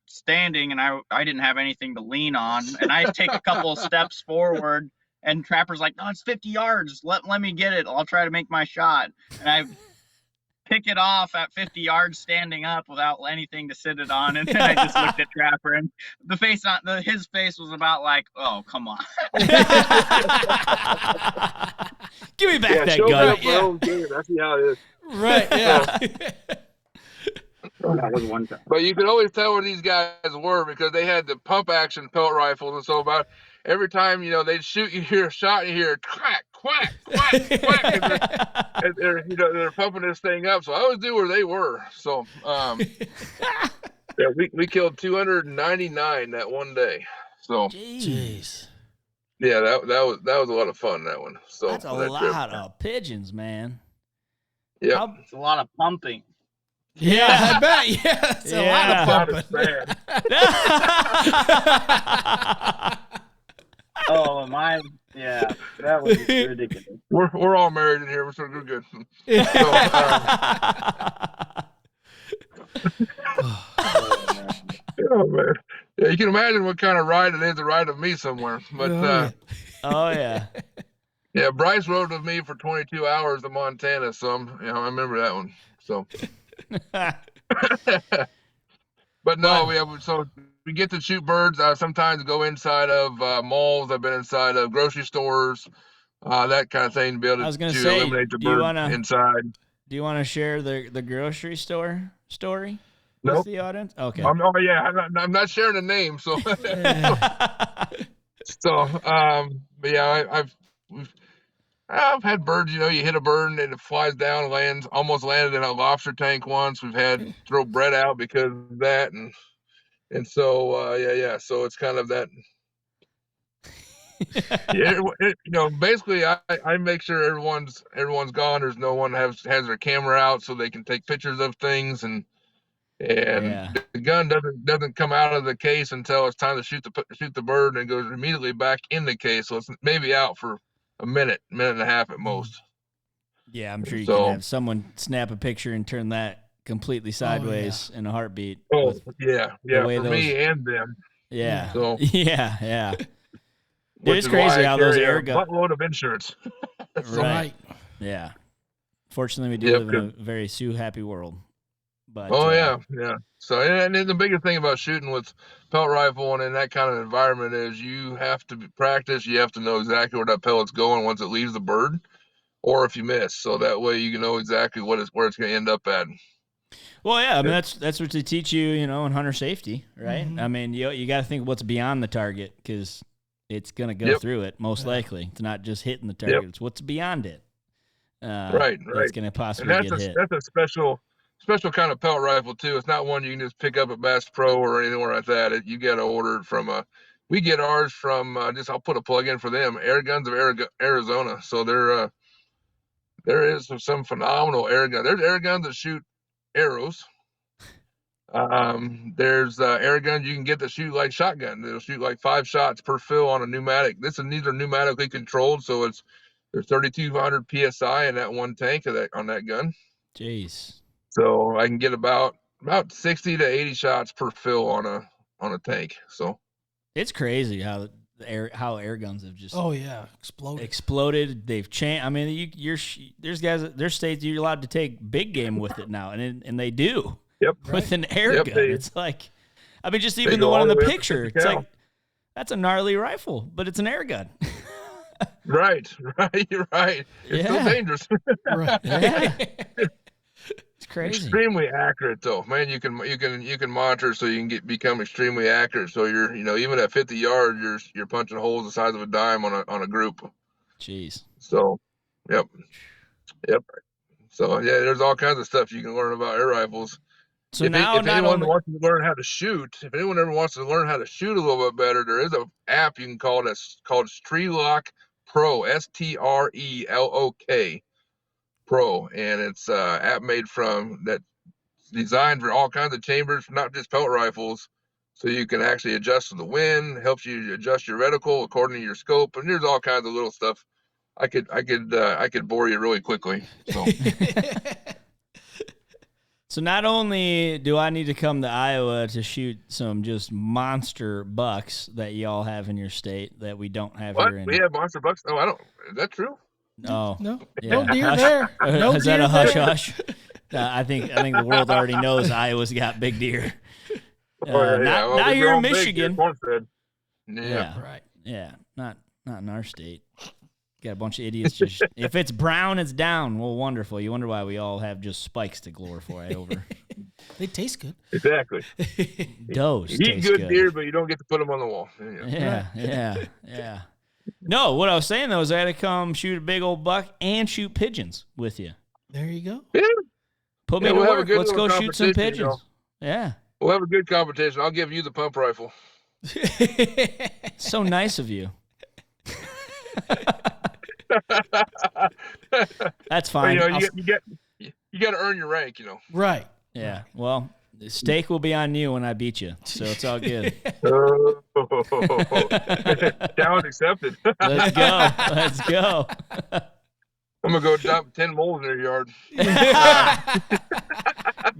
standing, and I didn't have anything to lean on, and I take a couple of steps forward, and Trapper's like, "No, it's 50 yards. Let me get it. I'll try to make my shot." And I pick it off at 50 yards, standing up without anything to sit it on, and then I just looked at Trapper, and his face was about like, "Oh, come on." Give me back that gun. gun. That's how it is. Right, yeah. That was one time. But you could always tell where these guys were, because they had the pump action pelt rifles, and so about every time they'd shoot, you hear a shot, you hear quack, quack, quack, quack, and they're pumping this thing up. So I always knew where they were. So we killed 299 that one day. So jeez, yeah, that was a lot of fun, that one. So that's a lot of pigeons, man. Yeah, it's a lot of pumping. Yeah, I bet. Yeah, it's a lot of pumping. Oh, that was ridiculous. We're all married in here, so we're good. Oh man, yeah, you can imagine what kind of ride it is to ride with me somewhere. But oh yeah. Yeah, Bryce rode with me for 22 hours to Montana, so I remember that one. So. But no, we get to shoot birds. I sometimes go inside of malls. I've been inside of grocery stores, that kind of thing to be able I was to gonna say, eliminate the do you bird wanna- inside. Do you want to share the grocery store story with Nope. the audience? Okay. I'm not sharing the name, so but yeah, I've had birds. You hit a bird and it flies down, and almost landed in a lobster tank once. We've had throw bread out because of that, and so so it's kind of that. Basically, I make sure everyone's gone. There's no one has their camera out so they can take pictures of things, and the gun doesn't come out of the case until it's time to shoot the bird, and it goes immediately back in the case. So it's maybe out for a minute and a half at most. Yeah, I'm sure you can have someone snap a picture and turn that completely sideways in a heartbeat. Oh yeah, for me and them. Yeah. So yeah. Which it's is crazy why I how those carry air a guns. buttload of insurance. Right. Yeah. Fortunately, we do live in a very happy world. But yeah. So, and then the biggest thing about shooting with pellet rifle and in that kind of environment is you have to practice. You have to know exactly where that pellet's going once it leaves the bird, or if you miss. So that way you can know exactly where it's going to end up at. Well, yeah, I mean that's what they teach you, in hunter safety, right? Mm-hmm. I mean, you got to think what's beyond the target because it's going to go through it most likely. It's not just hitting the target; it's what's beyond it. Right. It's going to possibly get hit. That's a special kind of pellet rifle too. It's not one you can just pick up at Bass Pro or anywhere like that. You got to order it from we get ours from I'll put a plug in for them, Air Guns of Arizona. So there is some phenomenal air guns. There's air guns that shoot arrows. There's air guns you can get that shoot like shotgun. They'll shoot like 5 shots per fill on a pneumatic. These are pneumatically controlled, so there's 3,200 psi in that one tank on that gun. Jeez. So I can get about 60 to 80 shots per fill on a tank. So it's crazy how air guns have just exploded. They've changed. I mean, there's guys, there's states you're allowed to take big game with it now, and they do. Yep. With an air gun, it's like, I mean, just even the one in the picture, it's like that's a gnarly rifle, but it's an air gun. Right. You're right. It's still dangerous. Right. Yeah. It's crazy. Extremely accurate though, man. You can monitor so you can become extremely accurate. So you're even at 50 yards, you're punching holes the size of a dime on a group. Jeez. So, yep. So yeah, there's all kinds of stuff you can learn about air rifles. So if anyone wants to learn how to shoot, if anyone ever wants to learn how to shoot a little bit better, there is an app you can call called Streelok Pro, STRELOK Pro, and it's app made designed for all kinds of chambers, not just pellet rifles. So you can actually adjust the wind, helps you adjust your reticle according to your scope, and there's all kinds of little stuff. I could bore you really quickly. So. So not only do I need to come to Iowa to shoot some just monster bucks that y'all have in your state that we don't have here in. We have monster bucks? Oh, I don't. Is that true? No. No deer there. No Is that deer a hush there. hush? I think the world already knows Iowa's got big deer. Not here in Michigan. Yeah. Right. Yeah, not in our state. Got a bunch of idiots. If it's brown, it's down. Well, wonderful. You wonder why we all have just spikes to glorify over. They taste good. Exactly. Does you taste eat good deer, but you don't get to put them on the wall. Yeah. No, what I was saying though is I had to come shoot a big old buck and shoot pigeons with you. There you go. Yeah. Put me to work. Let's go shoot some pigeons. Yeah. We'll have a good competition. I'll give you the pump rifle. So nice of you. That's fine. You got to earn your rank, Right. Yeah. Well, the steak will be on you when I beat you, so it's all good. Challenge accepted. Let's go. I'm gonna go dump 10 moles in your yard.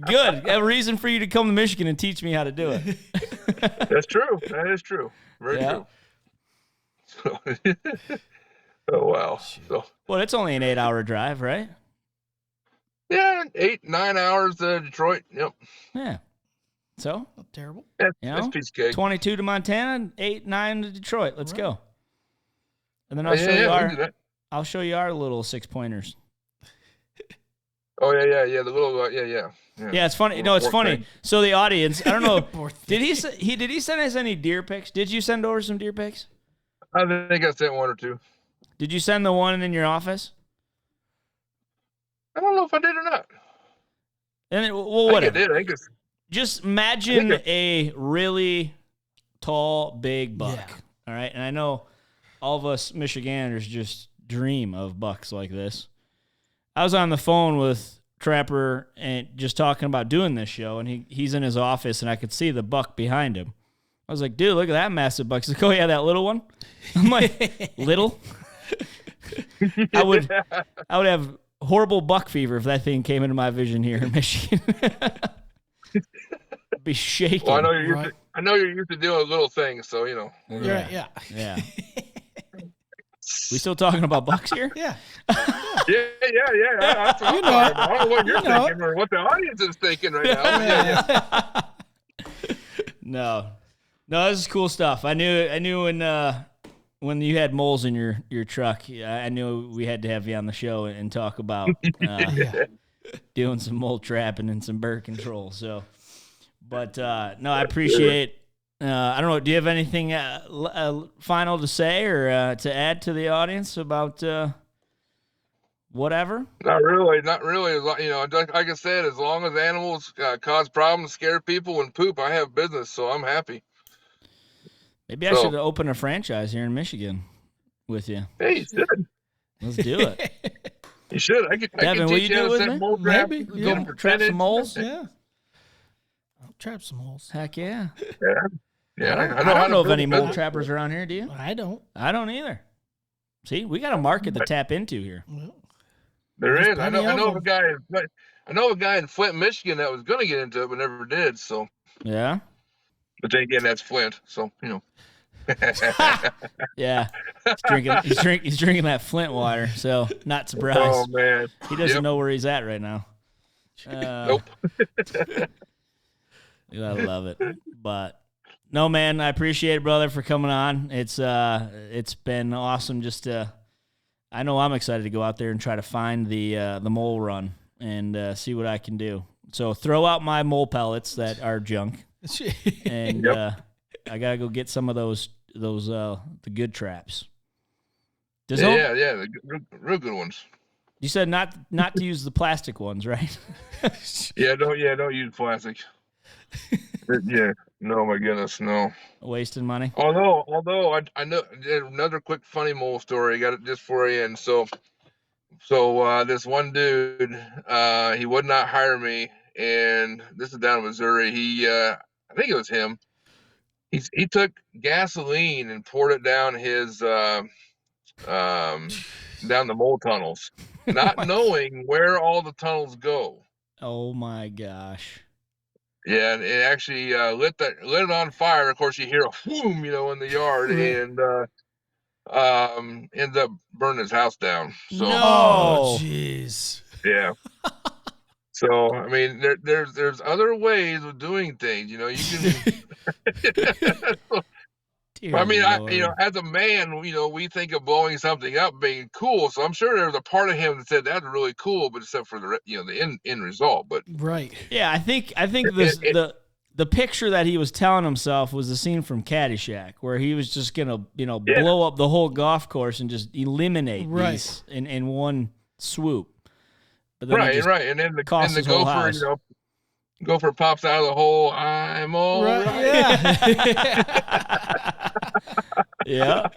Good. A reason for you to come to Michigan and teach me how to do it. That's true. That is true. Very true. So, oh wow. So. Well, it's only an 8-hour drive, right? Yeah, 8-9 hours to Detroit. Yep. Yeah. So not terrible. That's piece of cake. 22 to Montana, 8-9 to Detroit. Let's go. And then I'll I'll show you our little 6-pointers. Oh yeah. The little yeah. Yeah, it's funny. No, it's funny. Thing. So the audience, I don't know, did he send us any deer pics? Did you send over some deer pics? I think I sent one or two. Did you send the one in your office? I don't know if I did or not. And well, whatever. I think I did. Just imagine a really tall, big buck. Yeah. All right, and I know all of us Michiganders just dream of bucks like this. I was on the phone with Trapper and just talking about doing this show, and he's in his office, and I could see the buck behind him. I was like, dude, look at that massive buck. He's like, oh, yeah, that little one? I'm like, little? I would have horrible buck fever if that thing came into my vision here in Michigan. Be shaking. Well, I know you're used to doing little things, so, you know. Yeah. We still talking about bucks here? Yeah. Yeah. That's what I'm talking about. I don't know what you're thinking or what the audience is thinking right now. No, this is cool stuff. I knew when you had moles in your truck, I knew we had to have you on the show and talk about doing some mole trapping and some bird control. So, but no, I appreciate. I don't know. Do you have anything final to say or to add to the audience about whatever? Not really. You know, like I said, as long as animals cause problems, scare people, and poop, I have business, so I'm happy. Maybe I should open a franchise here in Michigan with you. Hey, you should. Let's do it. You should. I Devin, can will teach you do it how to with set me? mole traps. Maybe. Go trap some moles? Yeah. I'll trap some holes. Heck yeah. Yeah, I don't know of any mole trappers around here, do you? I don't. I don't either. See, we got a market to tap into here. Well, There there's is. I know plenty of a guy. I know a guy in Flint, Michigan, that was going to get into it, but never did. So, Yeah? but then again, that's Flint. So, you know. Yeah. He's drinking that Flint water, so not surprised. Oh man, He doesn't know where he's at right now. Nope. I love it. But no, man, I appreciate it, brother, for coming on. It's been awesome just to I know I'm excited to go out there and try to find the mole run and see what I can do. So throw out my mole pellets that are junk. And I gotta go get some of those the good traps. The real good ones. You said not to use the plastic ones, right? Don't use plastic. No, my goodness, no. Wasting money. Although I know another quick funny mole story. I got it just for you. And so this one dude, he would not hire me, and this is down in Missouri. I think it was him. He took gasoline and poured it down his down the mole tunnels, not knowing where all the tunnels go. Oh my gosh. Yeah, and it actually lit it on fire. Of course, you hear a whoom, in the yard, and ends up burning his house down. So, no, jeez. Yeah. So I mean, there's other ways of doing things. You can. I mean, as a man, we think of blowing something up being cool. So I'm sure there was a part of him that said that's really cool, but except for the end result. But right, yeah, I think the picture that he was telling himself was the scene from Caddyshack, where he was just gonna blow up the whole golf course and just eliminate these in one swoop. But then and then the gopher pops out of the hole. I'm all right. Yeah. Yeah.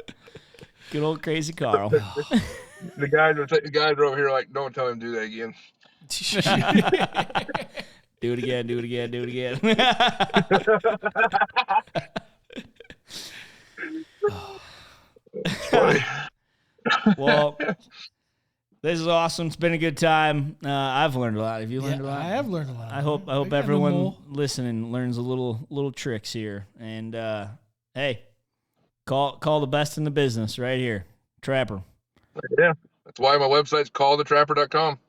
Good old Crazy Carl. The guys are over here like, don't tell him to do that again. Do it again. Do it again. Do it again. Well, this is awesome. It's been a good time. I've learned a lot. Have you learned a lot? I have learned a lot. I hope everyone listening learns a little tricks here. And hey, call the best in the business right here, Trapper. Yeah, that's why my website's callthetrapper.com.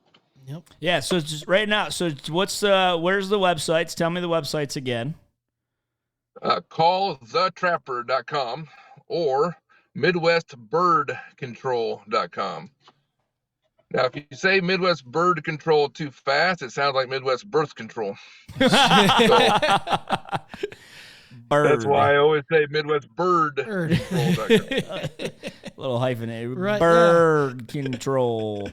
Yep. Yeah. So it's just right now. So where's the websites? Tell me the websites again. Callthetrapper.com or MidwestBirdControl.com. Now, if you say Midwest Bird Control too fast, it sounds like Midwest Birth Control. Bird. That's why I always say Midwest Bird Control.com. Little hyphenated. Right, Bird control.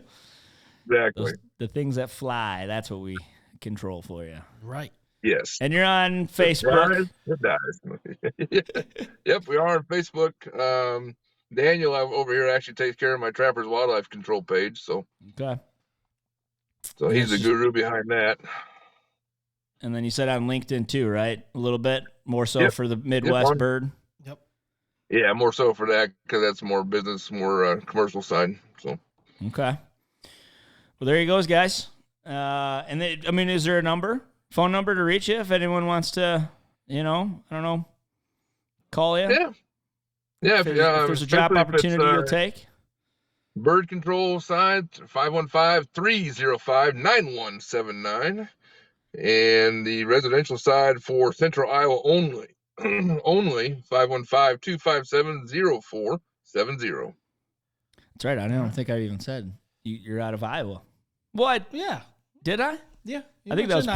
Exactly. The things that fly, that's what we control for you. Right. Yes. And you're on Facebook. It dies. Yep, we are on Facebook. Daniel over here actually takes care of my Trappers Wildlife Control page, so Okay. he's the guru behind that. And then you said on LinkedIn too, right? A little bit more so for the Midwest bird. Yep. Yeah, more so for that because that's more business, more commercial side. So okay. Well, there you goes, guys. And is there a phone number to reach you if anyone wants to, I don't know, call you? Yeah. Yeah, if there's a job opportunity you'll take. Bird control side, 515-305-9179. And the residential side for Central Iowa only, 515-257-0470. That's right. I don't think I even said you're out of Iowa. What? Yeah. Did I? Yeah. I think that was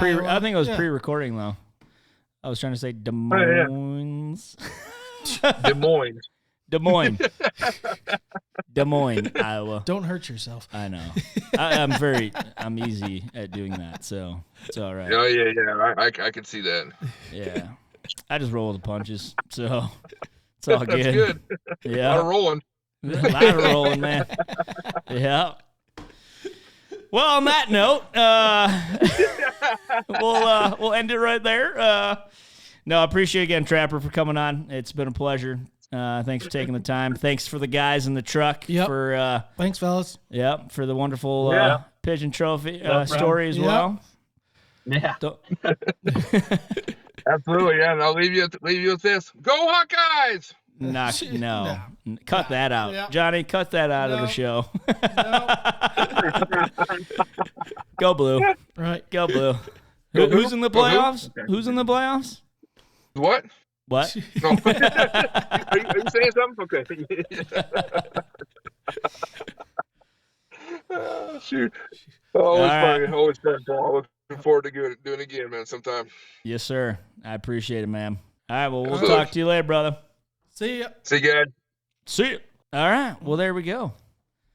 pre-recording though. I was trying to say Des Moines. Des Moines. Des Moines. Des Moines, Iowa. Don't hurt yourself. I know. I'm easy at doing that, so it's all right. Oh yeah. I can see that. Yeah. I just roll with the punches, so it's all That's good. good. Yeah. A lot of rolling. A lot of rolling, man. Yeah. Well, on that note, we'll end it right there. No, I appreciate again, Trapper, for coming on. It's been a pleasure. Thanks for taking the time. Thanks for the guys in the truck. Yep. For thanks, fellas. Yep, for the wonderful pigeon trophy story as well. Yeah. Absolutely, yeah. And I'll leave you with this. Go Hawkeyes! No. Cut that out. Yeah. Johnny, cut that out of the show. No. Go Blue. Right. Go Blue. Who's in the playoffs? Okay. Who's in the playoffs? What? What? No. Are you saying something? Okay. Shoot. Always fun, Paul. Looking forward to doing it again, man, sometime. Yes, sir. I appreciate it, man. All right, well, we'll Absolutely. talk to you later, brother. See ya. See you guys. See you. All right. Well, there we go.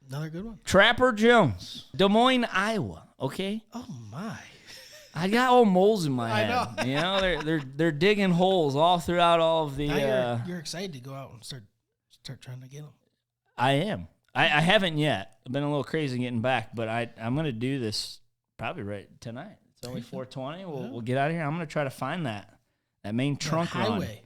Another good one. Trapper Jones, Des Moines, Iowa. Okay. Oh my. I got old moles in my I head. know. You know, they're digging holes all throughout all of the. Now you're excited to go out and start trying to get them. I am. I haven't yet. I've been a little crazy getting back, but I'm gonna do this probably right tonight. It's only 4:20. We'll get out of here. I'm gonna try to find that main trunk run. Highway.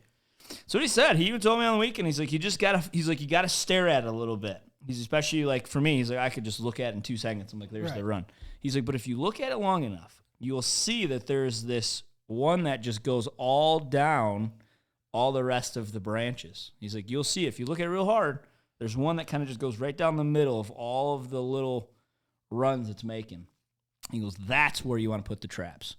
So what he said, he even told me on the weekend, he's like, you gotta stare at it a little bit. He's especially like for me, he's like, I could just look at it in 2 seconds. I'm like, there's the run. He's like, but if you look at it long enough, you will see that there's this one that just goes all down all the rest of the branches. He's like, you'll see if you look at it real hard, there's one that kind of just goes right down the middle of all of the little runs it's making. He goes, that's where you want to put the traps.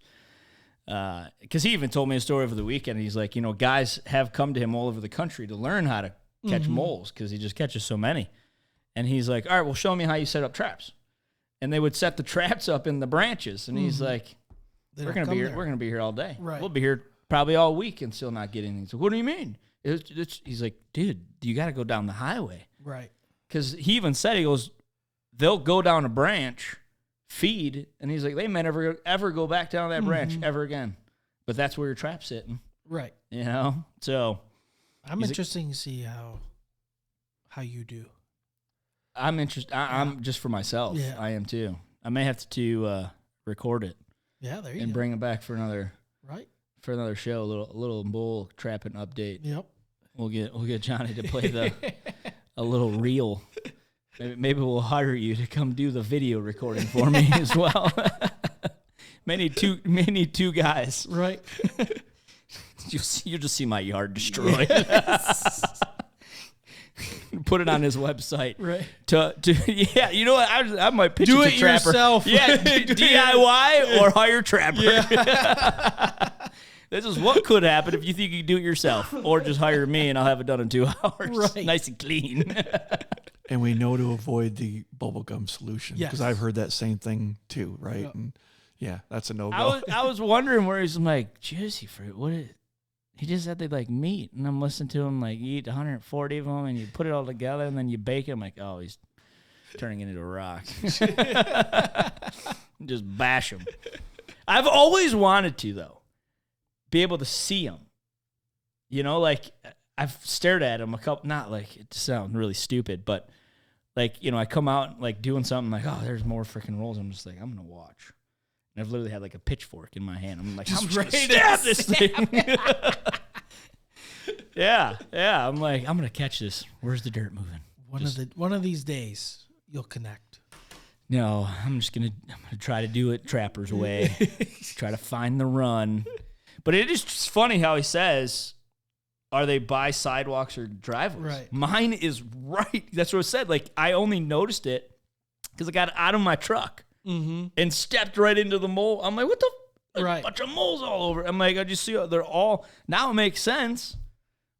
Because he even told me a story over the weekend. He's like, guys have come to him all over the country to learn how to catch moles because he just catches so many. And he's like, all right, well, show me how you set up traps. And they would set the traps up in the branches. And he's like, we're going to be here. We're going to be here all day. Right. We'll be here probably all week and still not get anything. So what do you mean? He's like, dude, you got to go down the highway. Right. Because he even said, he goes, they'll go down a branch, feed, and he's like, they may never ever go back down that branch ever again. But that's where your trap's sitting. Right. So I'm interested to see how you do. I'm interested. I'm just for myself. Yeah. I am too. I may have to record it. Yeah, there you and go. bring it back for another show. A little bull trapping update. Yep. We'll get Johnny to play a little reel. Maybe we'll hire you to come do the video recording for me as well. May need two guys. Right. You'll just see my yard destroyed. Put it on his website. Right. Yeah, you know what? I might pitch do it to it Trapper. yourself. Yeah, DIY or hire Trapper. Yeah. This is what could happen if you think you can do it yourself, or just hire me and I'll have it done in 2 hours. Right. Nice and clean. And we know to avoid the bubblegum solution because Yes. I've heard that same thing too, right? Yep. And yeah, that's a no-go. I was wondering where he's like, juicy fruit, what is he just said they like meat, and I'm listening to him like you eat 140 of them and you put it all together and then you bake it. I'm like, oh, he's turning it into a rock. Just bash him. I've always wanted to, though, be able to see him. You know, like I've stared at him a couple, not like it sounds really stupid, but like, you know, I come out like doing something like, oh, there's more freaking rolls. I'm just like, I'm going to watch. And I've literally had like a pitchfork in my hand. I'm like, I'm just ready to stab this thing. Yeah. I'm like, I'm going to catch this. Where's the dirt moving? One of these days, you'll connect. No, I'm gonna try to do it Trapper's way. Try to find the run. But it is just funny how he says, are they by sidewalks or driveways? Right. Mine is right. That's what it said. Like, I only noticed it because I got out of my truck and stepped right into the mole. I'm like, what the? Right. A bunch of moles all over. I'm like, I just see they're all, now it makes sense.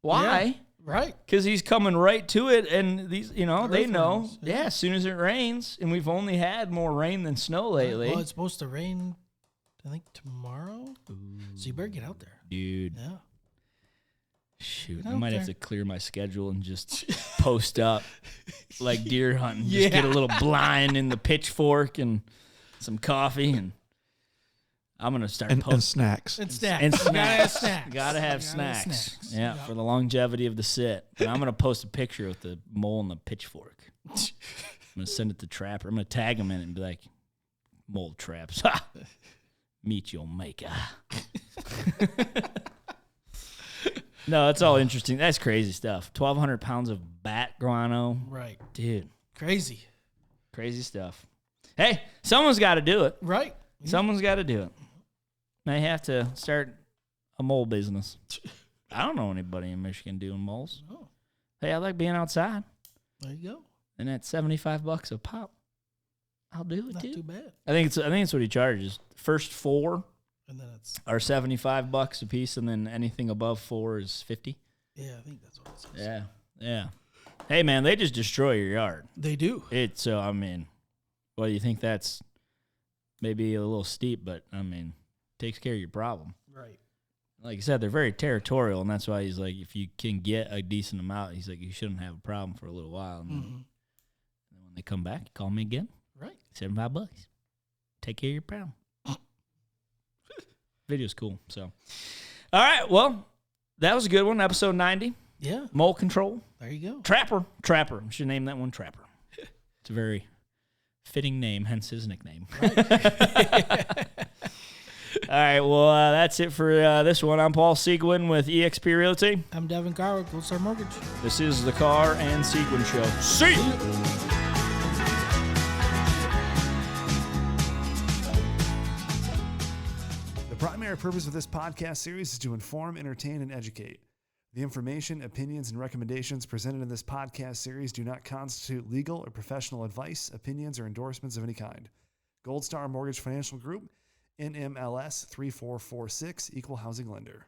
Why? Yeah, right. Because he's coming right to it, and these, you know, they know. Earthlings, Yeah, as soon as it rains, and we've only had more rain than snow lately. Well, it's supposed to rain, I think, tomorrow. So you better get out there. Dude, Yeah. shoot, Get I out might there. have to clear my schedule and just post up like deer hunting. Just get a little blind in the pitchfork and some coffee, and I'm gonna start and posting. And snacks. snacks. And You gotta have snacks. snacks. Gotta have You snacks. Yeah, Yeah. for the longevity of the sit. But I'm gonna post a picture with the mole and the pitchfork. I'm gonna send it to Trapper. I'm gonna tag him in it and be like, "Mole traps, meet your maker." No, it's all interesting. That's crazy stuff. 1,200 pounds of bat guano, Right. dude. Crazy. Crazy stuff. Hey, someone's got to do it. Right. Someone's got to do it. May have to start a mole business. I don't know anybody in Michigan doing moles. Oh, Hey, I like being outside, there you go. and at $75 a pop, I'll do it Not too. too bad. I think it's what he charges. First 4 And then it's, are $75 a piece, and then anything above 4 is $50. yeah, I think that's what it says. Yeah. Hey, man, they just destroy your yard. They do. So I mean, well, you think that's maybe a little steep, but I mean, takes care of your problem. Right. Like I said, they're very territorial, and that's why he's like, if you can get a decent amount, he's like, you shouldn't have a problem for a little while. And then when they come back, call me again. Right. $75. Take care of your problem. Video's cool. So, all right. Well, that was a good one. Episode 90. Yeah. Mole control. There you go. Trapper. I should name that one Trapper. It's a very fitting name, hence his nickname. All right. Well, that's it for this one. I'm Paul Seguin with eXp Realty. I'm Devin Carr with Gold Star Mortgage. This is the Carr and Seguin Show. See you. The primary purpose of this podcast series is to inform, entertain, and educate. The information, opinions, and recommendations presented in this podcast series do not constitute legal or professional advice, opinions, or endorsements of any kind. Gold Star Mortgage Financial Group, NMLS 3446, Equal Housing Lender.